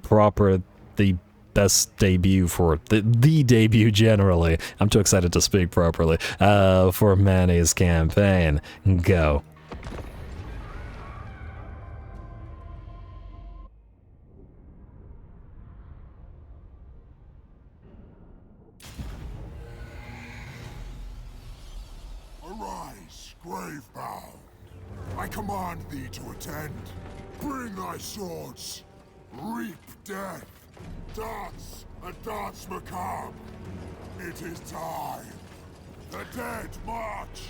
best debut for the debut generally. I'm too excited to speak properly. For Manny's campaign. Go. Arise, Gravebound. I command thee to attend. Bring thy swords. Reap death. Dance a dance macabre. It is time. The dead march.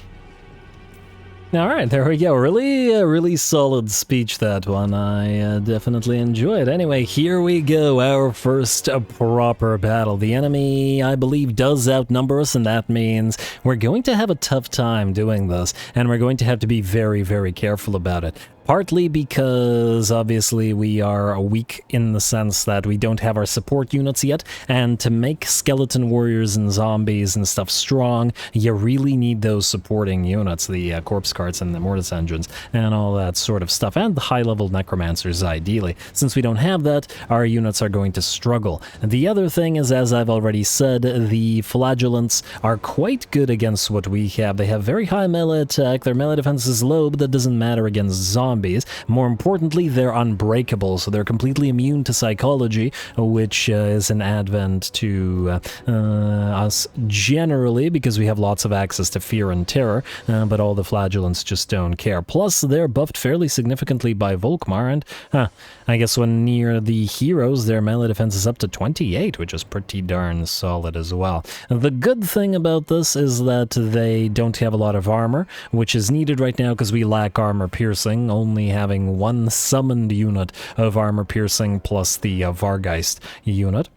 Alright, there we go. Really solid speech, that one. I definitely enjoyed. Anyway, here we go. Our first proper battle. The enemy, I believe, does outnumber us, and that means we're going to have a tough time doing this, and we're going to have to be very, very careful about it. Partly because, obviously, we are weak in the sense that we don't have our support units yet, and to make skeleton warriors and zombies and stuff strong, you really need those supporting units, the corpse carts and the mortis engines, and all that sort of stuff, and the high-level necromancers, ideally. Since we don't have that, our units are going to struggle. The other thing is, as I've already said, the Flagellants are quite good against what we have. They have very high melee attack, their melee defense is low, but that doesn't matter against zombies. More importantly, they're unbreakable, so they're completely immune to psychology, which is an advent to us generally, because we have lots of access to fear and terror, but all the Flagellants just don't care. Plus, they're buffed fairly significantly by Volkmar, and I guess when near the heroes, their melee defense is up to 28, which is pretty darn solid as well. The good thing about this is that they don't have a lot of armor, which is needed right now because we lack armor piercing, only having one summoned unit of armor piercing plus the Vargeist unit.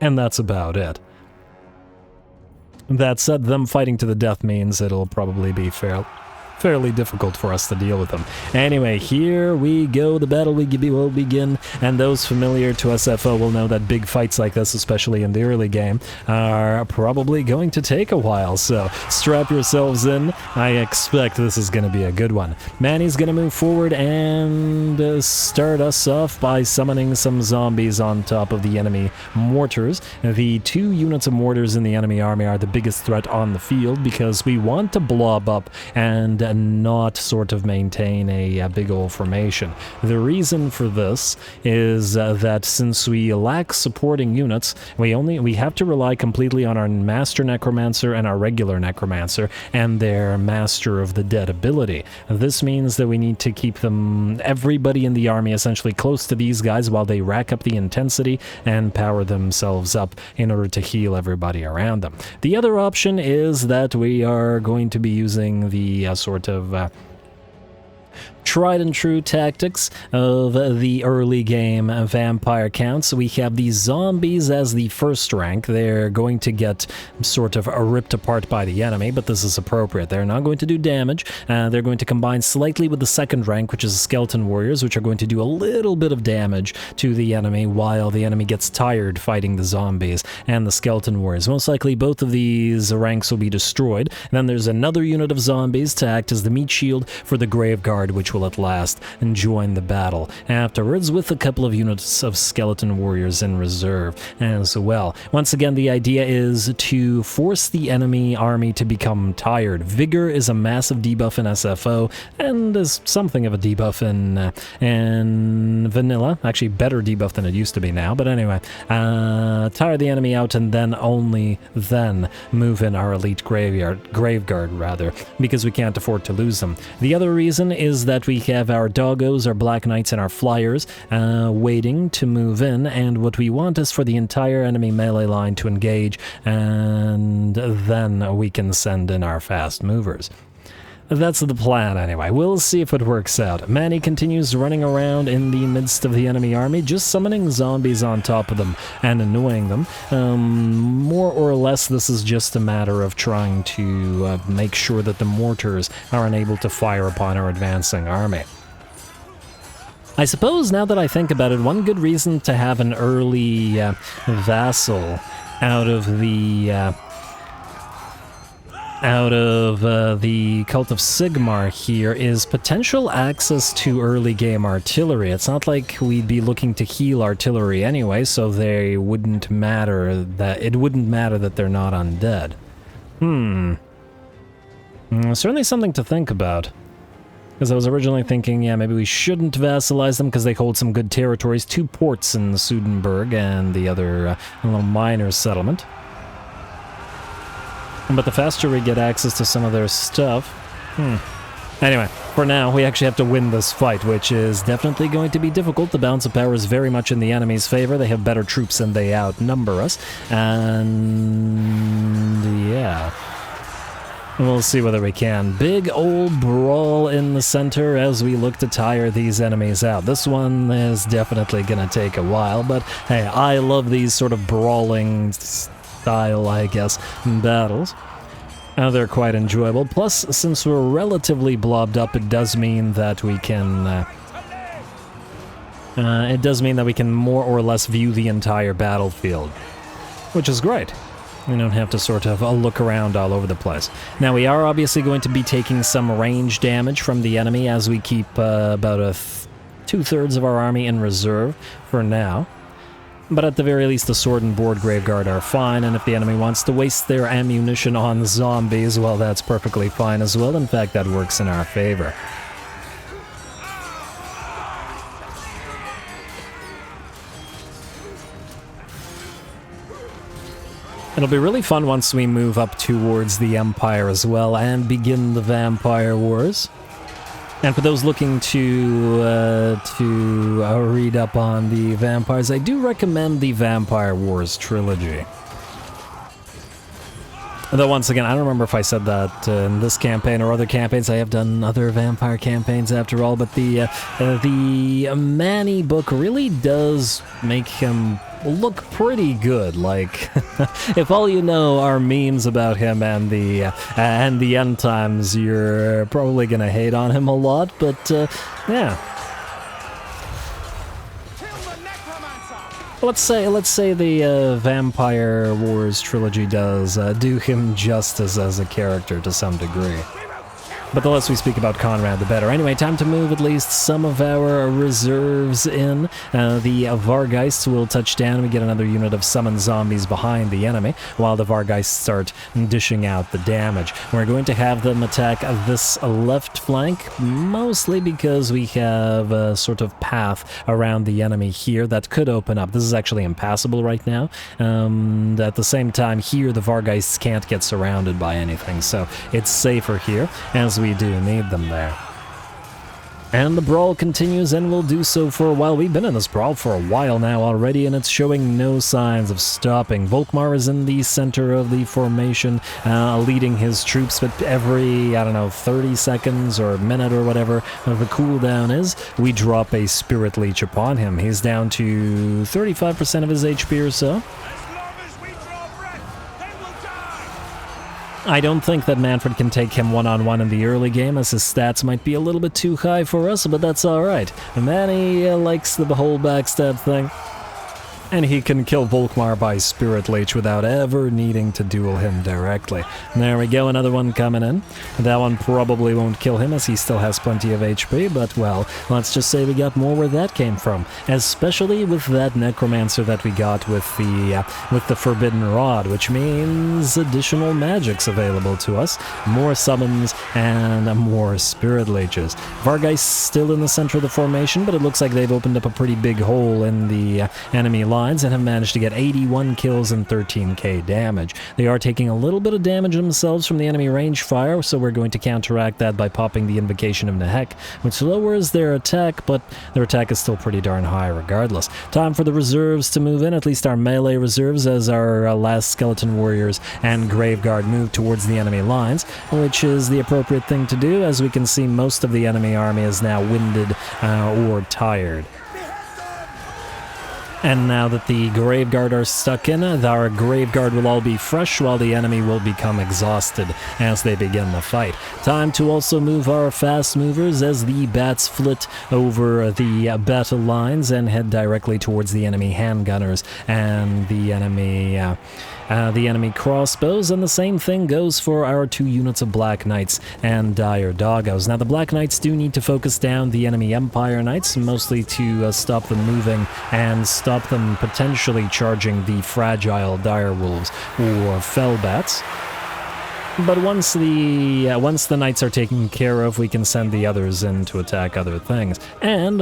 And that's about it. That said, them fighting to the death means it'll probably be fairly difficult for us to deal with them. Anyway, here we go. The battle will begin, and those familiar to SFO will know that big fights like this, especially in the early game, are probably going to take a while, so strap yourselves in. I expect this is going to be a good one. Manny's going to move forward and start us off by summoning some zombies on top of the enemy mortars. The 2 units of mortars in the enemy army are the biggest threat on the field because we want to blob up and not sort of maintain a big old formation. The reason for this is that since we lack supporting units, we have to rely completely on our Master Necromancer and our regular Necromancer and their Master of the Dead ability. This means that we need to keep everybody in the army essentially close to these guys while they rack up the intensity and power themselves up in order to heal everybody around them. The other option is that we are going to be using the sort of tried and true tactics of the early game vampire counts. We have these zombies as the first rank. They're going to get sort of ripped apart by the enemy, but this is appropriate. They're not going to do damage. They're going to combine slightly with the second rank, which is skeleton warriors, which are going to do a little bit of damage to the enemy while the enemy gets tired fighting the zombies and the skeleton warriors. Most likely both of these ranks will be destroyed. And then there's another unit of zombies to act as the meat shield for the Grave Guard, which will at last join the battle afterwards, with a couple of units of skeleton warriors in reserve as well. Once again, the idea is to force the enemy army to become tired. Vigor is a massive debuff in SFO, and is something of a debuff in vanilla. Actually, better debuff than it used to be now, but anyway. Tire the enemy out, and then only then move in our elite grave guard, because we can't afford to lose them. The other reason is that we have our doggos, our black knights, and our flyers waiting to move in, and what we want is for the entire enemy melee line to engage, and then we can send in our fast movers. That's the plan anyway. We'll see if it works out. Manny continues running around in the midst of the enemy army, just summoning zombies on top of them and annoying them. More or less, this is just a matter of trying to make sure that the mortars are unable to fire upon our advancing army. I suppose, now that I think about it, one good reason to have an early vassal out of the Cult of Sigmar here is potential access to early game artillery. It's not like we'd be looking to heal artillery anyway, so it wouldn't matter that they're not undead. Certainly something to think about. Because I was originally thinking, yeah, maybe we shouldn't vassalize them because they hold some good territories, 2 ports in Sudenburg and the other little miner settlement. But the faster we get access to some of their stuff... Anyway, for now, we actually have to win this fight, which is definitely going to be difficult. The balance of power is very much in the enemy's favor. They have better troops and they outnumber us. And... yeah... we'll see whether we can. Big old brawl in the center as we look to tire these enemies out. This one is definitely gonna take a while, but hey, I love these sort of brawling style, I guess, battles. They're quite enjoyable. Plus, since we're relatively blobbed up, it does mean that we can... more or less view the entire battlefield, which is great. We don't have to sort of look around all over the place. Now, we are obviously going to be taking some range damage from the enemy as we keep about 2/3 of our army in reserve for now. But at the very least, the sword and board graveguard are fine, and if the enemy wants to waste their ammunition on zombies, well, that's perfectly fine as well. In fact, that works in our favor. It'll be really fun once we move up towards the Empire as well and begin the Vampire Wars. And for those looking to read up on the vampires, I do recommend the Vampire Wars trilogy. Though once again, I don't remember if I said that in this campaign or other campaigns. I have done other vampire campaigns after all, but the Manny book really does make him look pretty good. Like, if all you know are memes about him and the end times, you're probably gonna hate on him a lot. But yeah. Let's say the Vampire Wars trilogy does do him justice as a character to some degree. But the less we speak about Conrad, the better. Anyway, time to move at least some of our reserves in. The Vargeists will touch down. We get another unit of summoned zombies behind the enemy, while the Vargeists start dishing out the damage. We're going to have them attack this left flank, mostly because we have a sort of path around the enemy here that could open up. This is actually impassable right now. At the same time, here the Vargeists can't get surrounded by anything, so it's safer here, as we do need them there. And the brawl continues and will do so for a while. We've been in this brawl for a while now already, and it's showing no signs of stopping. Volkmar is in the center of the formation, leading his troops, but every, I don't know, 30 seconds or a minute or whatever the cooldown is, we drop a Spirit Leech upon him. He's down to 35% of his HP or so. I don't think that Mannfred can take him one-on-one in the early game, as his stats might be a little bit too high for us, but that's alright. Manny likes the whole backstab thing. And he can kill Volkmar by Spirit Leech without ever needing to duel him directly. And there we go, another one coming in. That one probably won't kill him, as he still has plenty of HP, but, well, let's just say we got more where that came from. Especially with that Necromancer that we got with the Forbidden Rod, which means additional magics available to us, more summons, and more Spirit Leeches. Vargeist still in the center of the formation, but it looks like they've opened up a pretty big hole in the enemy line. lines and have managed to get 81 kills and 13k damage. They are taking a little bit of damage themselves from the enemy range fire, so we're going to counteract that by popping the Invocation of Nehek, which lowers their attack, but their attack is still pretty darn high regardless. Time for the reserves to move in, at least our melee reserves, as our last skeleton warriors and Graveguard move towards the enemy lines, which is the appropriate thing to do, as we can see most of the enemy army is now winded or tired. And now that the Graveguard are stuck in, our Graveguard will all be fresh while the enemy will become exhausted as they begin the fight. Time to also move our fast movers as the bats flit over the battle lines and head directly towards the enemy handgunners and the enemy crossbows, and the same thing goes for our 2 units of Black Knights and Dire Doggos. Now the Black Knights do need to focus down the enemy Empire Knights, mostly to stop them moving and stop them potentially charging the fragile Dire Wolves or Fellbats. But once the knights are taken care of, we can send the others in to attack other things. And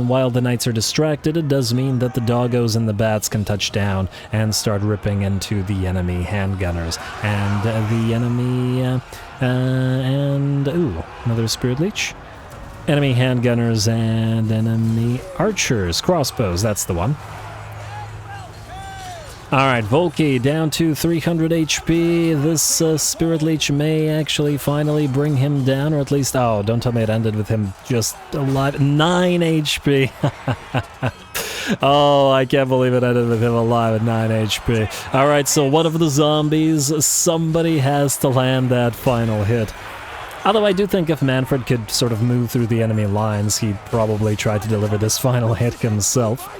while the knights are distracted, it does mean that the doggos and the bats can touch down and start ripping into the enemy handgunners. And the enemy... another Spirit Leech. Enemy handgunners and enemy archers. Crossbows, that's the one. Alright, Volky down to 300 HP. This Spirit Leech may actually finally bring him down, or at least... Oh, don't tell me it ended with him just alive. 9 HP! Oh, I can't believe it ended with him alive at 9 HP. Alright, so one of the zombies, somebody has to land that final hit. Although I do think if Mannfred could sort of move through the enemy lines, he'd probably try to deliver this final hit himself.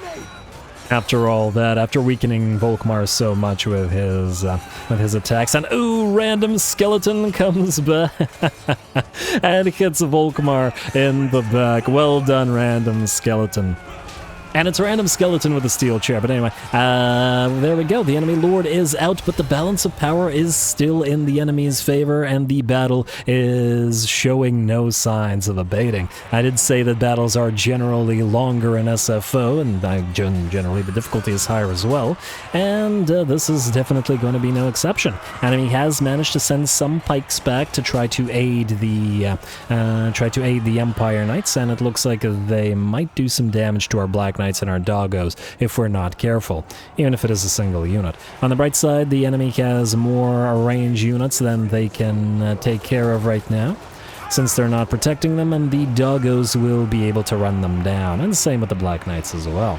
After all that, after weakening Volkmar so much with his attacks, and ooh, random skeleton comes back and hits Volkmar in the back. Well done, random skeleton. And it's a random skeleton with a steel chair, but anyway, there we go. The enemy lord is out, but the balance of power is still in the enemy's favor, and the battle is showing no signs of abating. I did say that battles are generally longer in SFO, and generally the difficulty is higher as well, and this is definitely going to be no exception. Enemy has managed to send some pikes back to try to aid the Empire Knights, and it looks like they might do some damage to our Black Knights and our doggos if we're not careful, even if it is a single unit. On the bright side, the enemy has more range units than they can take care of right now, since they're not protecting them, and the doggos will be able to run them down, and same with the Black Knights as well.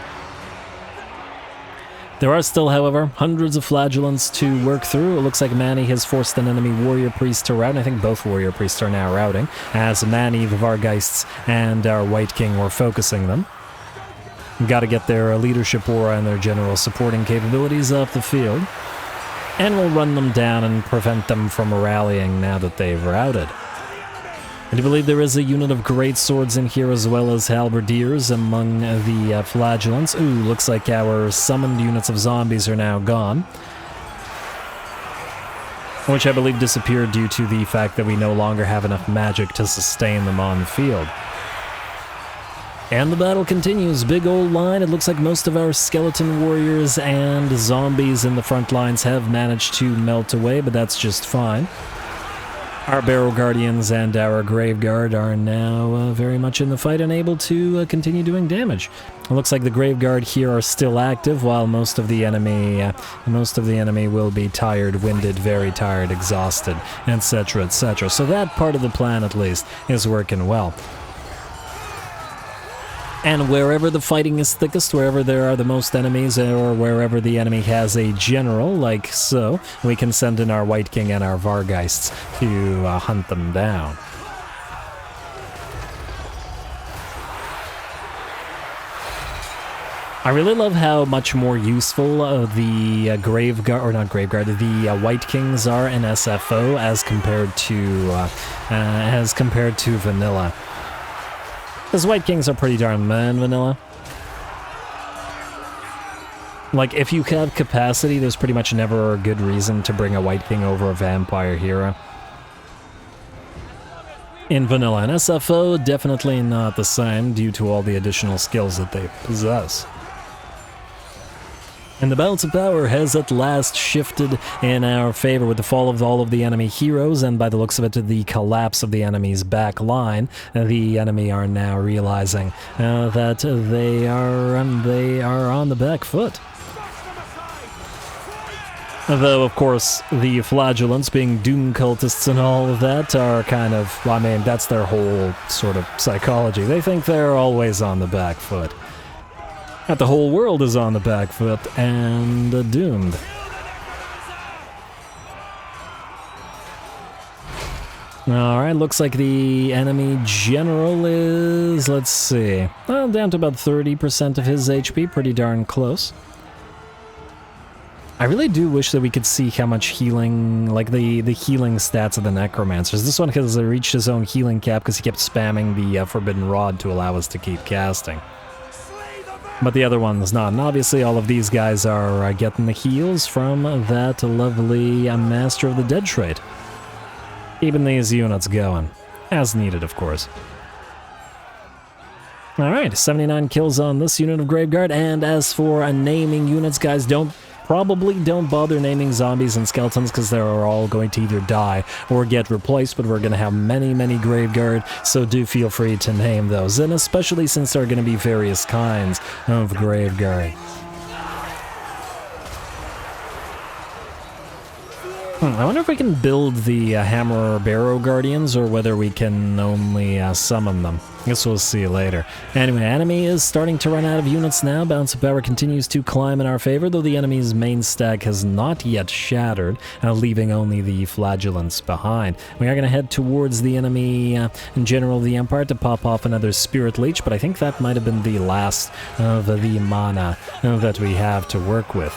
There are still, however, hundreds of flagellants to work through. It looks like Manny has forced an enemy warrior priest to rout. I think both warrior priests are now routing, as Manny, the Vargeists, and our White King were focusing them. Got to get their leadership aura and their general supporting capabilities off the field, and we'll run them down and prevent them from rallying now that they've routed. I do believe there is a unit of great swords in here as well as halberdiers among the flagellants. Ooh, looks like our summoned units of zombies are now gone, which I believe disappeared due to the fact that we no longer have enough magic to sustain them on the field. And the battle continues. Big old line. It looks like most of our skeleton warriors and zombies in the front lines have managed to melt away, but that's just fine. Our Barrow Guardians and our Graveguard are now very much in the fight and able to continue doing damage. It looks like the Graveguard here are still active, while most of the enemy will be tired, winded, very tired, exhausted, etc., etc. So that part of the plan, at least, is working well. And wherever the fighting is thickest, wherever there are the most enemies, or wherever the enemy has a general, like so, we can send in our White King and our Vargeists to hunt them down. I really love how much more useful the White Kings are in SFO as compared to vanilla. Because White Kings are pretty darn meh in vanilla. Like, if you have capacity, there's pretty much never a good reason to bring a White King over a vampire hero. In vanilla and SFO, definitely not the same due to all the additional skills that they possess. And the balance of power has at last shifted in our favor with the fall of all of the enemy heroes, and by the looks of it, the collapse of the enemy's back line. The enemy are now realizing that they are on the back foot. Though, of course, the flagellants, being doom cultists and all of that, are kind of, I mean, that's their whole sort of psychology. They think they're always on the back foot. That the whole world is on the back foot and doomed. Alright, looks like the enemy general is, let's see, well, down to about 30% of his HP, pretty darn close. I really do wish that we could see how much healing, like the healing stats of the necromancers. This one has reached his own healing cap because he kept spamming the forbidden rod to allow us to keep casting. But the other one's not, and obviously all of these guys are getting the heals from that lovely Master of the Dead trait. Keeping these units going, as needed, of course. Alright, 79 kills on this unit of Graveguard, and as for naming units, guys, probably don't bother naming zombies and skeletons because they're all going to either die or get replaced, but we're going to have many Graveguard, so do feel free to name those, and especially since there are going to be various kinds of Graveguard. I wonder if we can build the Hammer or Barrow Guardians, or whether we can only summon them. Guess we'll see later. Anyway, enemy is starting to run out of units now. Balance of power continues to climb in our favor, though the enemy's main stack has not yet shattered, leaving only the flagellants behind. We are going to head towards the enemy in general of the Empire to pop off another Spirit Leech, but I think that might have been the last of the mana that we have to work with.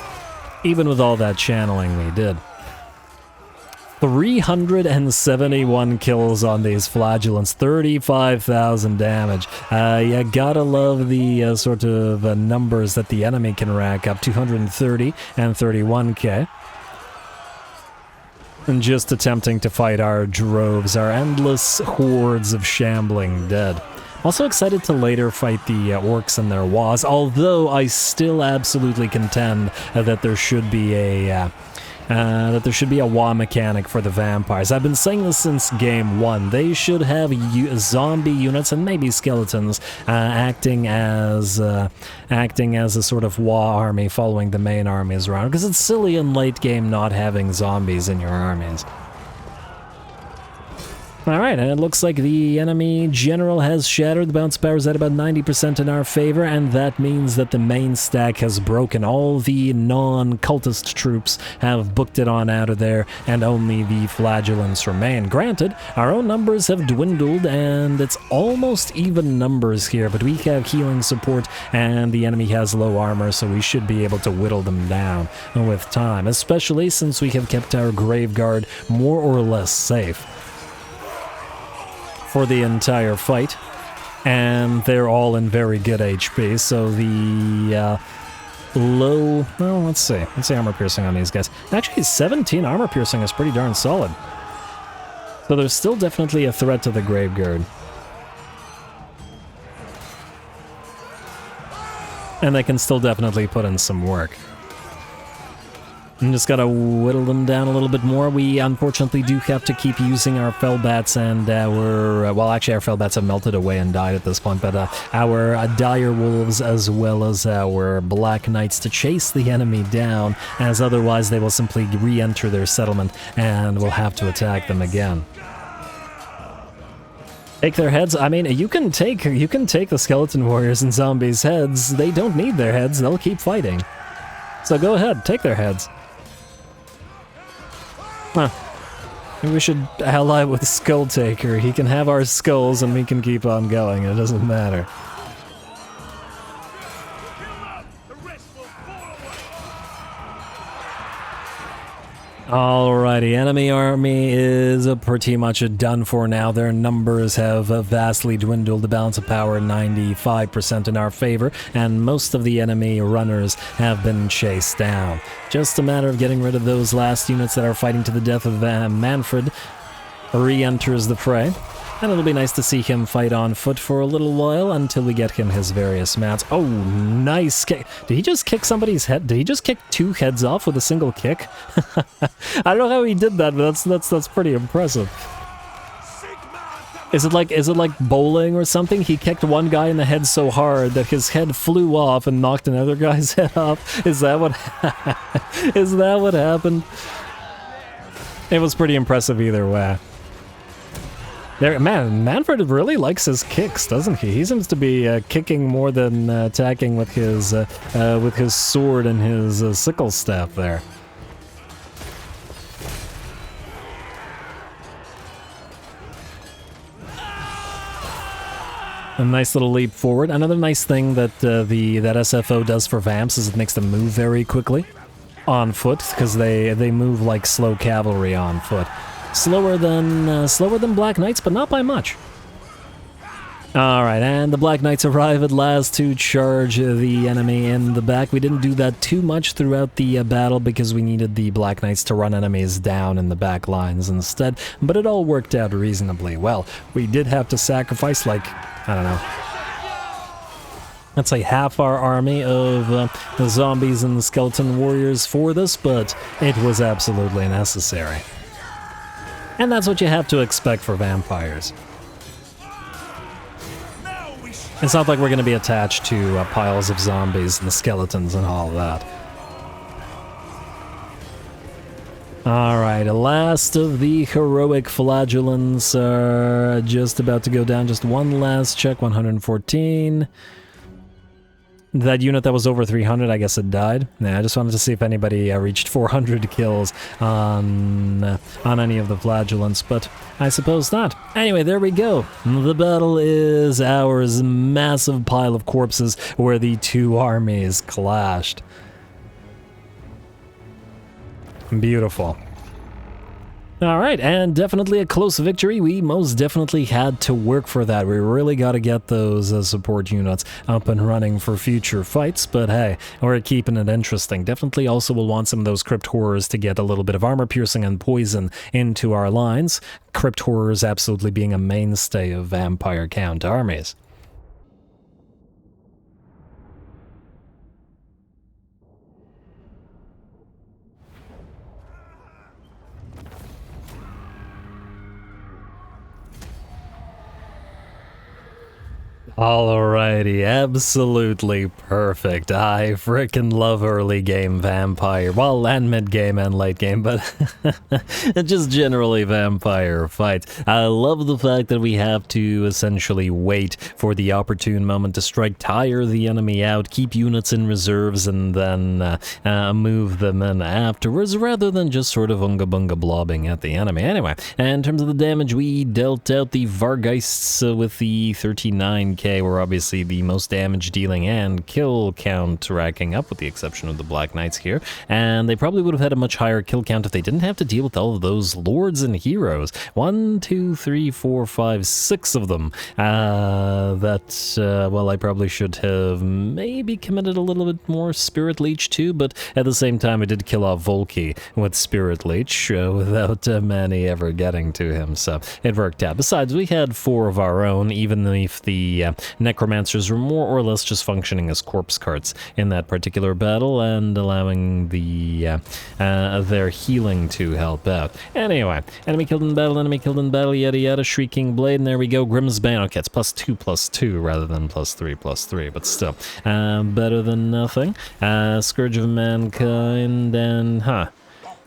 Even with all that channeling we did. 371 kills on these flagellants, 35,000 damage. You gotta love the sort of numbers that the enemy can rack up, 230 and 31k. And just attempting to fight our droves, our endless hordes of shambling dead. Also excited to later fight the orcs and their was, although I still absolutely contend that there should be a Wa mechanic for the vampires. I've been saying this since game 1. They should have zombie units and maybe skeletons acting as a sort of Wa army following the main armies around, because it's silly in late game not having zombies in your armies. Alright, and it looks like the enemy general has shattered. The bounce power is at about 90% in our favor, and that means that the main stack has broken. All the non-cultist troops have booked it on out of there, and only the flagellants remain. Granted, our own numbers have dwindled, and it's almost even numbers here, but we have healing support, and the enemy has low armor, so we should be able to whittle them down with time, especially since we have kept our Graveguard more or less safe for the entire fight, and they're all in very good HP, so the low, well, let's see armor piercing on these guys. Actually, 17 armor piercing is pretty darn solid. So there's still definitely a threat to the Graveguard. And they can still definitely put in some work. I'm just gotta whittle them down a little bit more. We unfortunately do have to keep using our Fellbats and our, well, actually our Fellbats have melted away and died at this point, but our Dire Wolves as well as our Black Knights to chase the enemy down, as otherwise they will simply re-enter their settlement and we'll have to attack them again. Take their heads. I mean, you can take the skeleton warriors and zombies' heads. They don't need their heads. They'll keep fighting. So go ahead, take their heads. Huh. Maybe we should ally with Skull Taker. He can have our skulls and we can keep on going. It doesn't matter. Alrighty, enemy army is pretty much done for now. Their numbers have vastly dwindled. The balance of power 95% in our favor, and most of the enemy runners have been chased down. Just a matter of getting rid of those last units that are fighting to the death of Mannfred. Re-enters the fray. And it'll be nice to see him fight on foot for a little while until we get him his various mats. Oh, nice kick. Did he just kick somebody's head? Did he just kick 2 heads off with a single kick? I don't know how he did that, but that's pretty impressive. Is it like bowling or something? He kicked one guy in the head so hard that his head flew off and knocked another guy's head off. Is that what is that what happened? It was pretty impressive either way. There, man, Mannfred really likes his kicks, doesn't he? He seems to be kicking more than attacking with his sword and his sickle staff there. A nice little leap forward. Another nice thing that that SFO does for Vamps is it makes them move very quickly on foot, because they move like slow cavalry on foot. Slower than Black Knights, but not by much. Alright, and the Black Knights arrive at last to charge the enemy in the back. We didn't do that too much throughout the battle because we needed the Black Knights to run enemies down in the back lines instead, but it all worked out reasonably well. We did have to sacrifice, like, I don't know, let's say half our army of the zombies and the skeleton warriors for this, but it was absolutely necessary. And that's what you have to expect for vampires. It's not like we're going to be attached to piles of zombies and the skeletons and all that. Alright, last of the heroic flagellants are just about to go down. Just one last check, 114. That unit that was over 300, I guess it died. Yeah, I just wanted to see if anybody reached 400 kills on any of the flagellants, but I suppose not. Anyway, there we go. The battle is ours. Massive pile of corpses where the 2 armies clashed. Beautiful. Alright, and definitely a close victory. We most definitely had to work for that. We really got to get those support units up and running for future fights, but hey, we're keeping it interesting. Definitely also will want some of those Crypt Horrors to get a little bit of armor piercing and poison into our lines. Crypt Horrors absolutely being a mainstay of vampire count armies. Alrighty, absolutely perfect. I frickin' love early game vampire. Well, and mid game and late game, but just generally vampire fights. I love the fact that we have to essentially wait for the opportune moment to strike, tire the enemy out, keep units in reserves, and then move them in afterwards, rather than just sort of unga-bunga blobbing at the enemy. Anyway, in terms of the damage, we dealt out the Vargeists with the 39k. Were obviously the most damage dealing and kill count racking up, with the exception of the Black Knights here, and they probably would have had a much higher kill count if they didn't have to deal with all of those lords and heroes. 1, 2, 3, 4, 5, 6 of them. Well, I probably should have maybe committed a little bit more Spirit Leech too, but at the same time I did kill off Volky with Spirit Leech without Manny ever getting to him, so it worked out. Besides, we had 4 of our own, even if the necromancers were more or less just functioning as corpse carts in that particular battle and allowing the their healing to help out. Anyway, enemy killed in battle, yada yada, Shrieking Blade, and there we go, Grimm's Bane. Okay, it's +2/+2 rather than +3/3, but still, better than nothing. Scourge of Mankind, and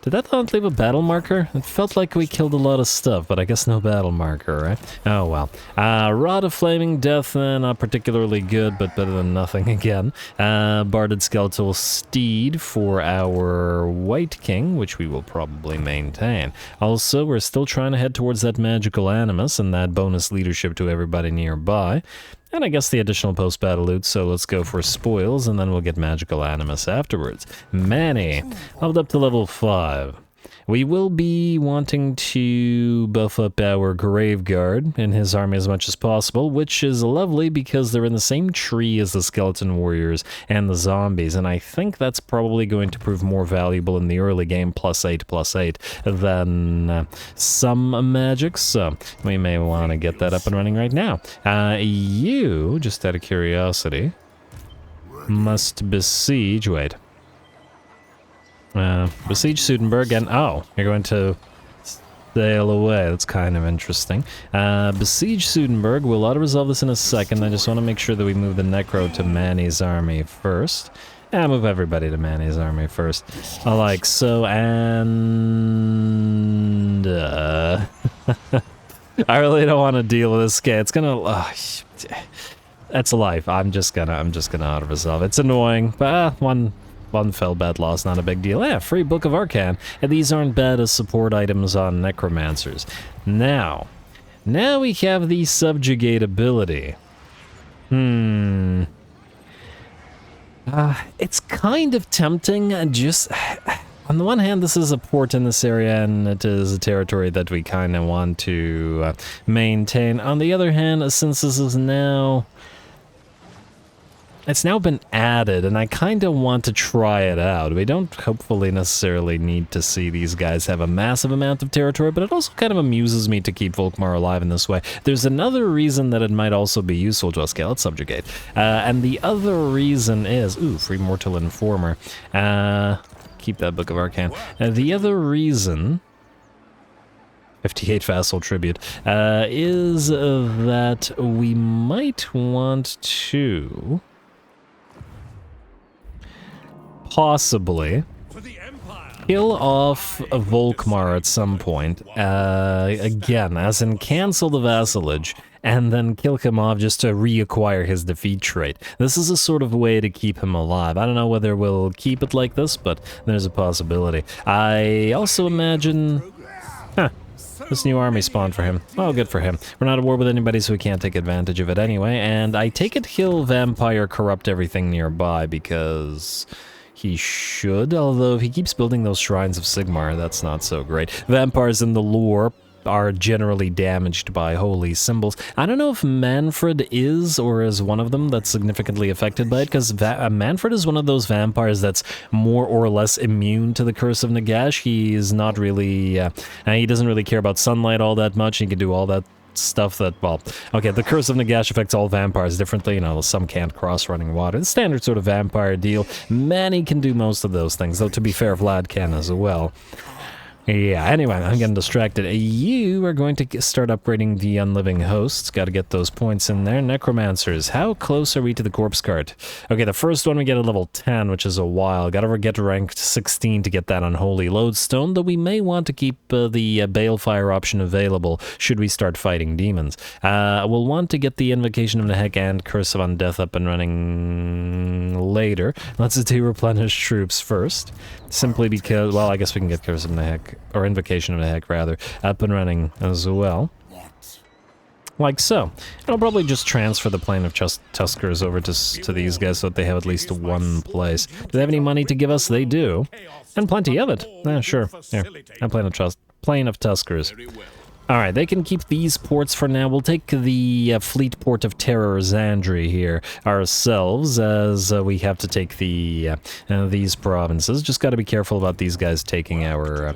did that not leave a battle marker? It felt like we killed a lot of stuff, but I guess no battle marker, right? Oh well. Rod of Flaming Death, not particularly good, but better than nothing again. Barded Skeletal Steed for our White King, which we will probably maintain. Also, we're still trying to head towards that Magical Animus and that bonus leadership to everybody nearby. And I guess the additional post-battle loot, so let's go for spoils, and then we'll get Magical Animus afterwards. Manny, leveled up to level 5. We will be wanting to buff up our Grave Guard in his army as much as possible, which is lovely because they're in the same tree as the Skeleton Warriors and the Zombies, and I think that's probably going to prove more valuable in the early game, +8/+8, than some magics, so we may want to get that up and running right now. You, just out of curiosity, must besiege, wait. Besiege Sudenburg, and oh, you're going to sail away. That's kind of interesting. Besiege Sudenburg. We'll auto-resolve this in a second. I just want to make sure that we move the Necro to Manny's army first. Yeah, move everybody to Manny's army first. Like so, and... I really don't want to deal with this guy. It's gonna... that's life. I'm just gonna auto-resolve. It's annoying, but one fell bad loss, not a big deal. Yeah, free Book of Arcan. And these aren't bad as support items on Necromancers. Now we have the Subjugate ability. It's kind of tempting, just... On the one hand, this is a port in this area, and it is a territory that we kind of want to maintain. On the other hand, since this is now... It's now been added, and I kind of want to try it out. We don't hopefully necessarily need to see these guys have a massive amount of territory, but it also kind of amuses me to keep Volkmar alive in this way. There's another reason that it might also be useful to us. Okay, let's subjugate. And the other reason is... Ooh, free Mortal Informer. Keep that Book of Arcan. The other reason... 58 Vassal Tribute, is that we might want to... possibly kill off Volkmar at some point, again, as in cancel the vassalage, and then kill him off just to reacquire his defeat trait. This is a sort of way to keep him alive. I don't know whether we'll keep it like this, but there's a possibility. I also imagine... This new army spawned for him. Oh, good for him. We're not at war with anybody, so we can't take advantage of it anyway, and I take it he'll Vampire corrupt everything nearby, because... he should, although if he keeps building those Shrines of Sigmar, that's not so great. Vampires in the lore are generally damaged by holy symbols. I don't know if Mannfred is, or is one of them that's significantly affected by it, because Mannfred is one of those vampires that's more or less immune to the Curse of Nagash. He is not really... he doesn't really care about sunlight all that much. He can do all that stuff that, well, okay, the Curse of Nagash affects all vampires differently, you know, some can't cross running water. The standard sort of vampire deal. Manny can do most of those things, though to be fair, Vlad can as well. Yeah, anyway, I'm getting distracted. You are going to start upgrading the Unliving Hosts. Got to get those points in there. Necromancers, how close are we to the Corpse Cart? Okay, the first one we get at level 10, which is a while. Got to get ranked 16 to get that Unholy Lodestone, though we may want to keep the Balefire option available should we start fighting demons. We'll want to get the Invocation of Nehek and Curse of Undeath up and running later. Let's do Replenish Troops first. Simply because, well, I guess we can get Curse of Nehek, or Invocation of Nehek, rather, up and running as well. Like so. And I'll probably just transfer the Plane of Tuskers over to these guys so that they have at least one place. Do they have any money to give us? They do. And plenty of it. Yeah, sure. Here, I'm Plane of Tuskers. Alright, they can keep these ports for now. We'll take the Fleet Port of Terror, Zandri, here ourselves, as we have to take the these provinces. Just got to be careful about these guys taking our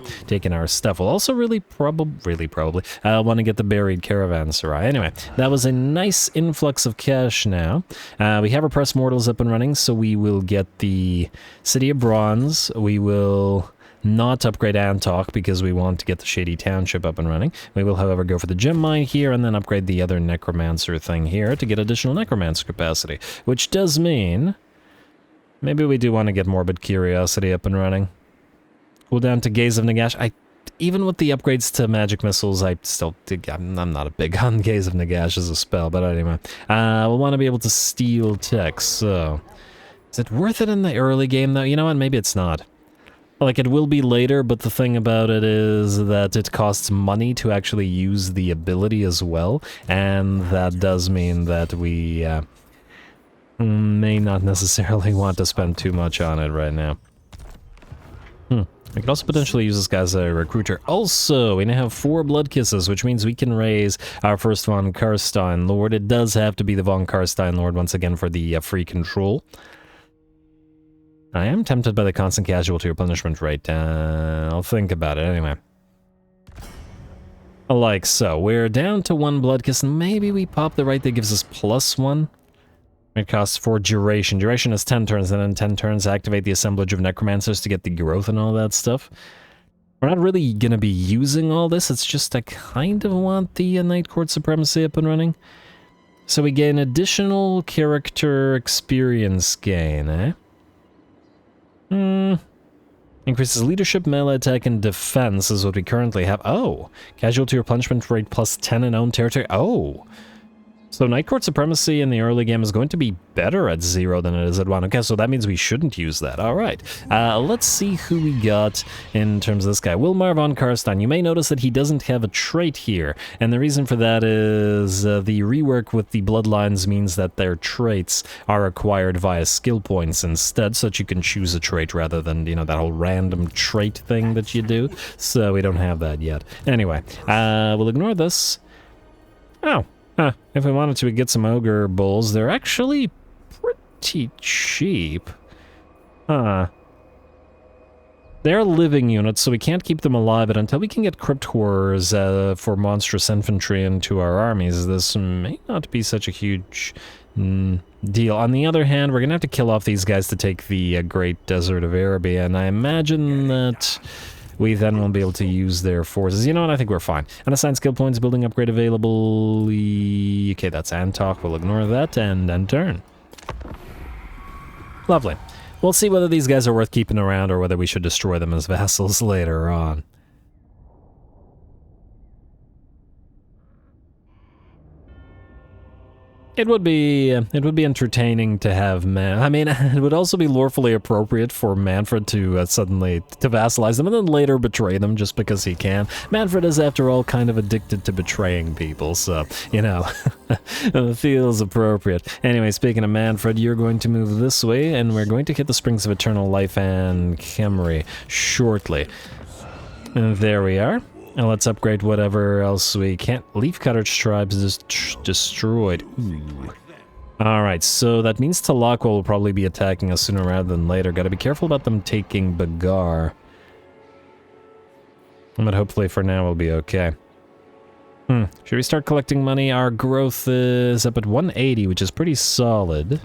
stuff. We'll also really probably want to get the Buried Caravanserai. Anyway, that was a nice influx of cash now. We have our Press Mortals up and running, so we will get the City of Bronze. We will... not upgrade Antok because we want to get the Shady Township up and running. We will, however, go for the Gem Mine here and then upgrade the other Necromancer thing here to get additional Necromancer capacity, which does mean maybe we do want to get Morbid Curiosity up and running. Cool down to Gaze of Nagash. Even with the upgrades to magic missiles, I'm not a big on Gaze of Nagash as a spell, but anyway. We'll want to be able to steal tech, so... is it worth it in the early game, though? You know what? Maybe it's not. Like, it will be later, but the thing about it is that it costs money to actually use the ability as well, and that does mean that we may not necessarily want to spend too much on it right now. We could also potentially use this guy as a recruiter. Also, we now have 4 blood kisses, which means we can raise our first von Carstein Lord. It does have to be the von Carstein Lord once again for the free control. I am tempted by the constant casualty or punishment rate. I'll think about it anyway. Like so. We're down to 1 blood kiss, and maybe we pop the right that gives us +1. It costs 4 duration. Duration is 10 turns, and then 10 turns activate the assemblage of necromancers to get the growth and all that stuff. We're not really going to be using all this, it's just I kind of want the Night Court Supremacy up and running. So we gain additional character experience gain, eh? Increases leadership, melee attack, and defense is what we currently have. Oh! Casualty or punishment rate +10 in own territory. Oh! So Night Court Supremacy in the early game is going to be better at 0 than it is at 1. Okay, so that means we shouldn't use that. Alright. Let's see who we got in terms of this guy. Wilmar von Carstein. You may notice that he doesn't have a trait here. And the reason for that is the rework with the bloodlines means that their traits are acquired via skill points instead, so that you can choose a trait rather than, you know, that whole random trait thing that you do. So we don't have that yet. Anyway, we'll ignore this. Oh. Huh, if we wanted to, we'd get some ogre bulls. They're actually pretty cheap. Huh. They're living units, so we can't keep them alive, but until we can get crypt horrors for monstrous infantry into our armies, this may not be such a huge deal. On the other hand, we're gonna have to kill off these guys to take the Great Desert of Erebus, and I imagine that we then won't be able to use their forces. You know what? I think we're fine. Unassigned skill points, building upgrade available. Okay, that's Antok. We'll ignore that and end turn. Lovely. We'll see whether these guys are worth keeping around or whether we should destroy them as vassals later on. It would be entertaining to have it would also be lawfully appropriate for Mannfred to suddenly vassalize them and then later betray them just because he can. Mannfred is, after all, kind of addicted to betraying people, so, you know, it feels appropriate. Anyway, speaking of Mannfred, you're going to move this way, and we're going to hit the Springs of Eternal Life and Khemri shortly. And there we are. And let's upgrade whatever else we can't. Leafcutter tribes is destroyed. Ooh. Alright, so that means Talakwa will probably be attacking us sooner rather than later. Gotta be careful about them taking Bagar. But hopefully for now we'll be okay. Should we start collecting money? Our growth is up at 180, which is pretty solid.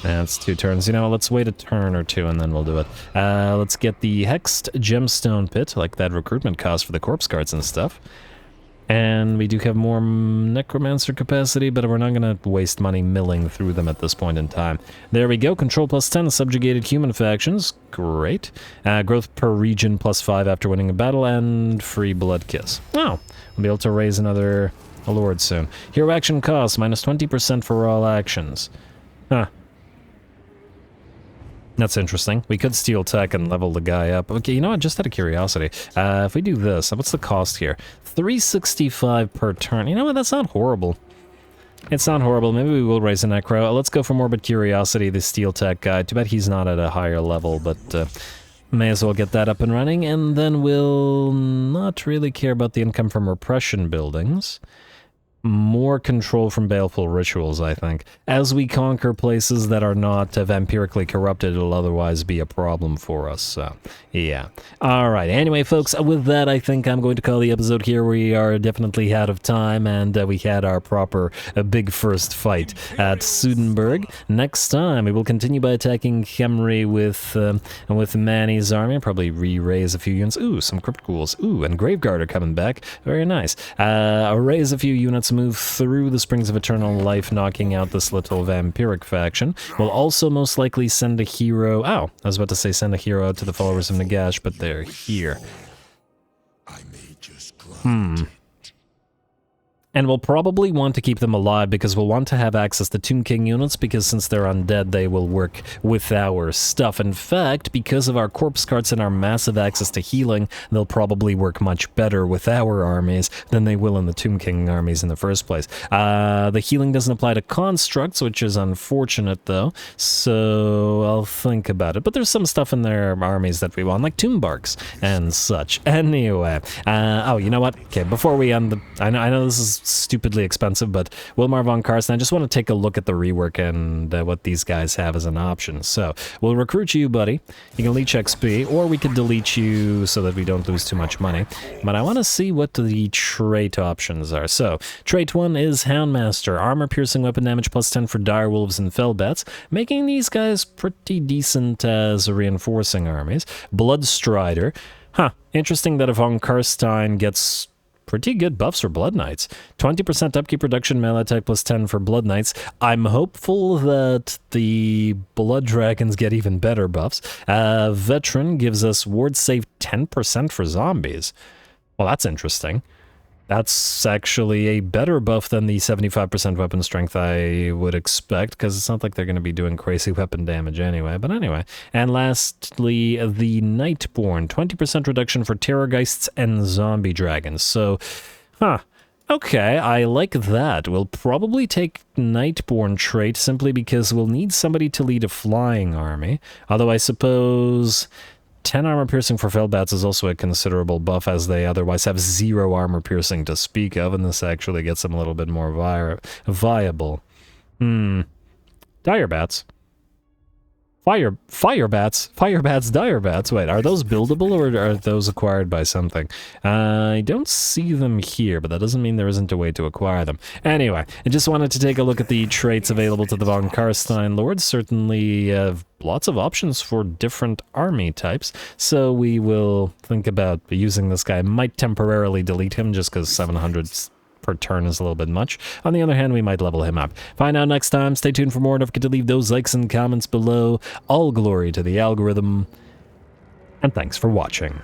That's 2 turns. You know, let's wait a turn or 2 and then we'll do it. Let's get the Hexed Gemstone Pit, like that recruitment cost for the corpse guards and stuff. And we do have more necromancer capacity, but we're not going to waste money milling through them at this point in time. There we go. Control +10, subjugated human factions. Great. Growth per region +5 after winning a battle, and free blood kiss. Oh, we'll be able to raise another lord soon. Hero action cost, -20% for all actions. Huh. That's interesting. We could steal tech and level the guy up. Okay, you know what? Just out of curiosity, if we do this, what's the cost here? 365 per turn. You know what? That's not horrible. It's not horrible. Maybe we will raise a necro. Let's go for morbid curiosity, the steel tech guy. Too bad he's not at a higher level, but may as well get that up and running. And then we'll not really care about the income from repression buildings. More control from baleful rituals, I think. As we conquer places that are not vampirically corrupted, it'll otherwise be a problem for us, so, yeah. Alright, anyway, folks, with that, I think I'm going to call the episode here. We are definitely out of time, and we had our proper big first fight at Sudenburg. Next time, we will continue by attacking Khemri with Manny's army, probably re-raise a few units. Ooh, some crypt ghouls. Ooh, and Graveguard are coming back. Very nice. Raise a few units, move through the Springs of Eternal Life, knocking out this little vampiric faction. We'll also most likely send a hero... Oh, I was about to say send a hero out to the followers of Nagash, but they're here. And we'll probably want to keep them alive because we'll want to have access to Tomb King units, because since they're undead, they will work with our stuff. In fact, because of our corpse carts and our massive access to healing, they'll probably work much better with our armies than they will in the Tomb King armies in the first place. The healing doesn't apply to constructs, which is unfortunate though, so I'll think about it. But there's some stuff in their armies that we want, like tomb barks and such. Anyway, oh, you know what? Okay, before we end the... I know this is stupidly expensive, but Wilmar von Carstein, I just want to take a look at the rework and what these guys have as an option. So, we'll recruit you, buddy. You can leech XP, or we could delete you so that we don't lose too much money. But I want to see what the trait options are. So, trait 1 is Houndmaster. Armor-piercing weapon damage plus 10 for direwolves and fellbats, making these guys pretty decent as reinforcing armies. Bloodstrider. Huh, interesting that von Carstein gets pretty good buffs for Blood Knights. 20% upkeep reduction, melee attack plus 10 for Blood Knights. I'm hopeful that the Blood Dragons get even better buffs. Veteran gives us ward save 10% for zombies. Well, that's interesting. That's actually a better buff than the 75% weapon strength I would expect, because it's not like they're going to be doing crazy weapon damage anyway. But anyway. And lastly, the Nightborn. 20% reduction for Terrorgeists and Zombie Dragons. So, okay, I like that. We'll probably take Nightborn trait simply because we'll need somebody to lead a flying army. Although I suppose 10 armor piercing for fellbats is also a considerable buff, as they otherwise have 0 armor piercing to speak of, and this actually gets them a little bit more viable. Dire bats. Fire bats, dire bats. Wait, are those buildable or are those acquired by something? I don't see them here, but that doesn't mean there isn't a way to acquire them. Anyway, I just wanted to take a look at the traits available to the von Carstein Lords. Certainly have lots of options for different army types, so we will think about using this guy. Might temporarily delete him just because 700 per turn is a little bit much. On the other hand, we might level him up. Find out next time. Stay tuned for more. Don't forget to leave those likes and comments below. All glory to the algorithm, and thanks for watching.